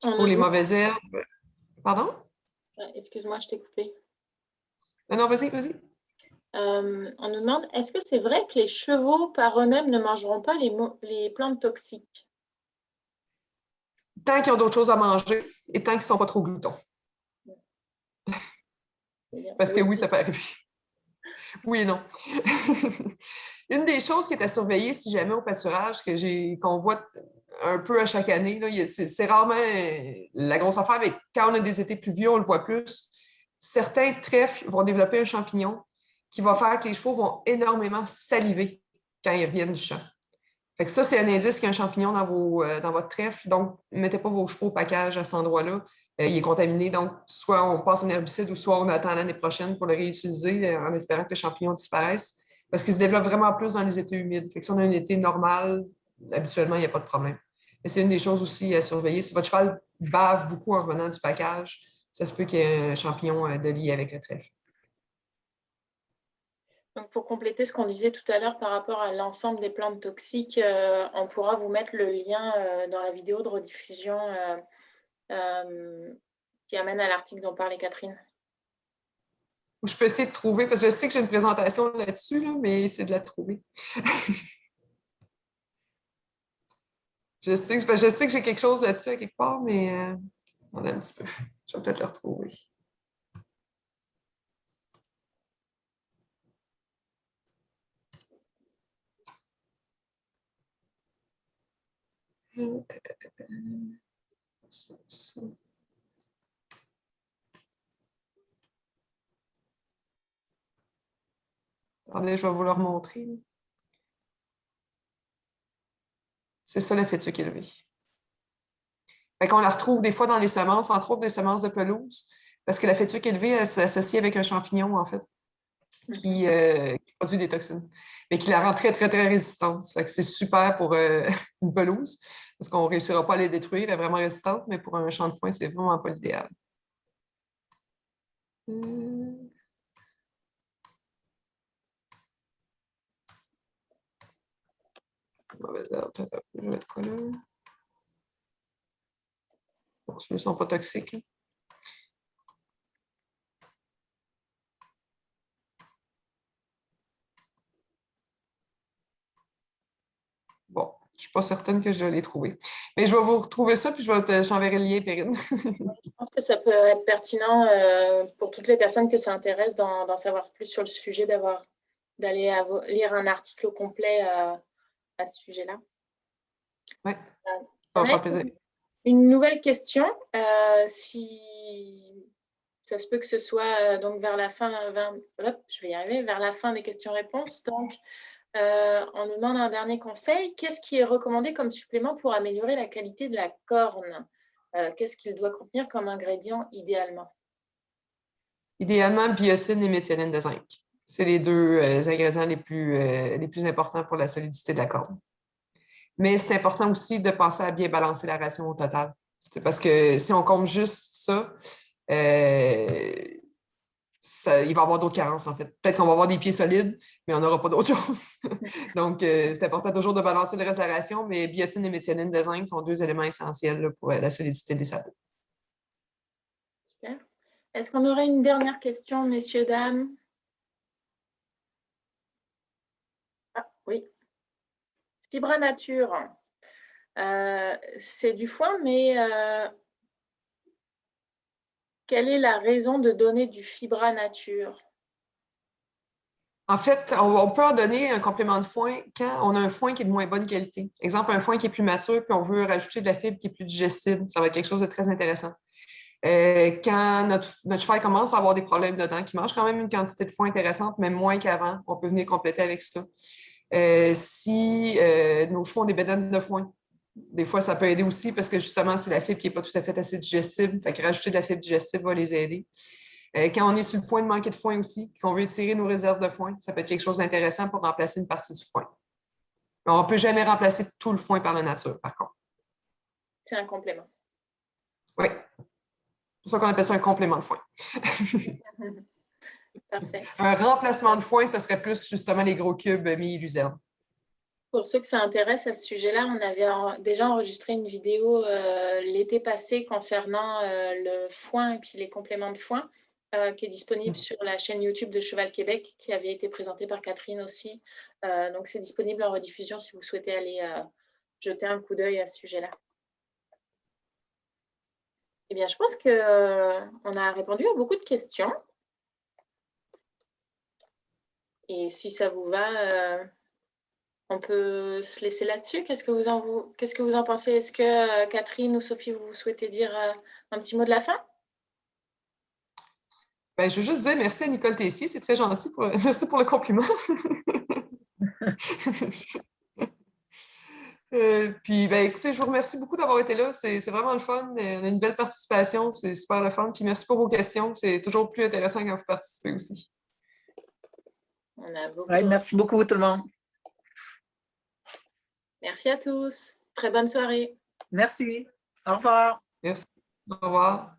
Pour les mauvaises herbes... Pardon? Excuse-moi, je t'ai coupé. Non, vas-y, vas-y. On nous demande, est-ce que c'est vrai que les chevaux par eux-mêmes ne mangeront pas les plantes toxiques? Tant qu'ils ont d'autres choses à manger et tant qu'ils ne sont pas trop gloutons. Parce que oui, ça peut arriver. Oui et non. Une des choses qui est à surveiller si jamais au pâturage, qu'on voit un peu à chaque année, c'est rarement la grosse affaire, mais quand on a des étés pluvieux, on le voit plus. Certains trèfles vont développer un champignon qui va faire que les chevaux vont énormément saliver quand ils reviennent du champ. Fait que ça, c'est un indice qu'il y a un champignon dans votre trèfle. Donc, ne mettez pas vos chevaux au package à cet endroit-là. Il est contaminé. Donc, soit on passe un herbicide ou soit on attend l'année prochaine pour le réutiliser en espérant que le champignon disparaisse. Parce qu'il se développe vraiment plus dans les étés humides. Fait que si on a un été normal, habituellement, il n'y a pas de problème. Mais c'est une des choses aussi à surveiller. Si votre cheval bave beaucoup en revenant du package, ça se peut qu'il y ait un champignon de lié avec le trèfle. Donc, pour compléter ce qu'on disait tout à l'heure par rapport à l'ensemble des plantes toxiques, on pourra vous mettre le lien dans la vidéo de rediffusion qui amène à l'article dont parlait Catherine. Je peux essayer de trouver, parce que je sais que j'ai une présentation là-dessus, là, mais c'est de la trouver. je sais que j'ai quelque chose là-dessus à quelque part, mais on a un petit peu. Je vais peut-être le retrouver. Ça. Attendez, je vais vous le remontrer. C'est ça la fétuque élevée. Fait qu'on la retrouve des fois dans les semences, entre autres des semences de pelouse, parce que la fétuque élevée, elle s'associe avec un champignon, en fait, qui produit des toxines, mais qui la rend très, très, très résistante. Fait que c'est super pour une pelouse, parce qu'on ne réussira pas à les détruire, elle est vraiment résistante, mais pour un champ de foin, c'est vraiment pas l'idéal. Mauvaise herbe, je vais mettre quoi là? Bon, je ne me sens pas toxique. Bon, je ne suis pas certaine que je l'ai trouvé. Mais je vais vous retrouver ça, puis j'enverrai le lien, Perrine. Je pense que ça peut être pertinent pour toutes les personnes que ça intéresse d'en savoir plus sur le sujet, d'aller lire un article complet à ce sujet-là. Oui, ça va faire plaisir. Une nouvelle question, si ça se peut que ce soit donc vers la fin, je vais y arriver, vers la fin des questions-réponses. Donc, on nous demande un dernier conseil. Qu'est-ce qui est recommandé comme supplément pour améliorer la qualité de la corne? Qu'est-ce qu'il doit contenir comme ingrédient idéalement? Idéalement, biocine et méthionine de zinc. C'est les deux ingrédients les plus importants pour la solidité de la corne. Mais c'est important aussi de penser à bien balancer la ration au total. C'est parce que si on compte juste ça, il va y avoir d'autres carences, en fait. Peut-être qu'on va avoir des pieds solides, mais on n'aura pas d'autre chose. Donc, c'est important toujours de balancer le reste de la ration, mais biotine et méthionine de zinc sont deux éléments essentiels là, pour la solidité des sabots. Super. Est-ce qu'on aurait une dernière question, messieurs, dames? Ah, oui. Fibra Nature. C'est du foin, mais quelle est la raison de donner du Fibra Nature? En fait, on peut en donner un complément de foin quand on a un foin qui est de moins bonne qualité. Exemple, un foin qui est plus mature, puis on veut rajouter de la fibre qui est plus digestible. Ça va être quelque chose de très intéressant. Quand notre cheval commence à avoir des problèmes de dents, qui mange quand même une quantité de foin intéressante, mais moins qu'avant, on peut venir compléter avec ça. Si nos chevaux ont des bédaines de foin, des fois, ça peut aider aussi parce que justement, c'est la fibre qui n'est pas tout à fait assez digestible. Fait que rajouter de la fibre digestible va les aider. Quand on est sur le point de manquer de foin aussi, qu'on veut étirer nos réserves de foin, ça peut être quelque chose d'intéressant pour remplacer une partie du foin. Mais on ne peut jamais remplacer tout le foin par la nature, par contre. C'est un complément. Oui. C'est pour ça qu'on appelle ça un complément de foin. Parfait. Un remplacement de foin, ce serait plus justement les gros cubes mi-luzerne. Pour ceux que ça intéresse à ce sujet-là, on avait déjà enregistré une vidéo l'été passé concernant le foin et puis les compléments de foin qui est disponible sur la chaîne YouTube de Cheval Québec qui avait été présentée par Catherine aussi. Donc, c'est disponible en rediffusion si vous souhaitez aller jeter un coup d'œil à ce sujet-là. Eh bien, je pense qu'on a répondu à beaucoup de questions. Et si ça vous va, on peut se laisser là-dessus. Qu'est-ce que vous en pensez? Est-ce que Catherine ou Sophie, vous souhaitez dire un petit mot de la fin? Ben, je veux juste dire merci à Nicole Tessier, c'est très gentil. Merci pour le compliment. Puis, ben, écoutez, je vous remercie beaucoup d'avoir été là. C'est vraiment le fun. On a une belle participation. C'est super le fun. Puis, merci pour vos questions. C'est toujours plus intéressant quand vous participez aussi. Merci beaucoup, tout le monde. Merci à tous. Très bonne soirée. Merci. Au revoir. Merci. Au revoir.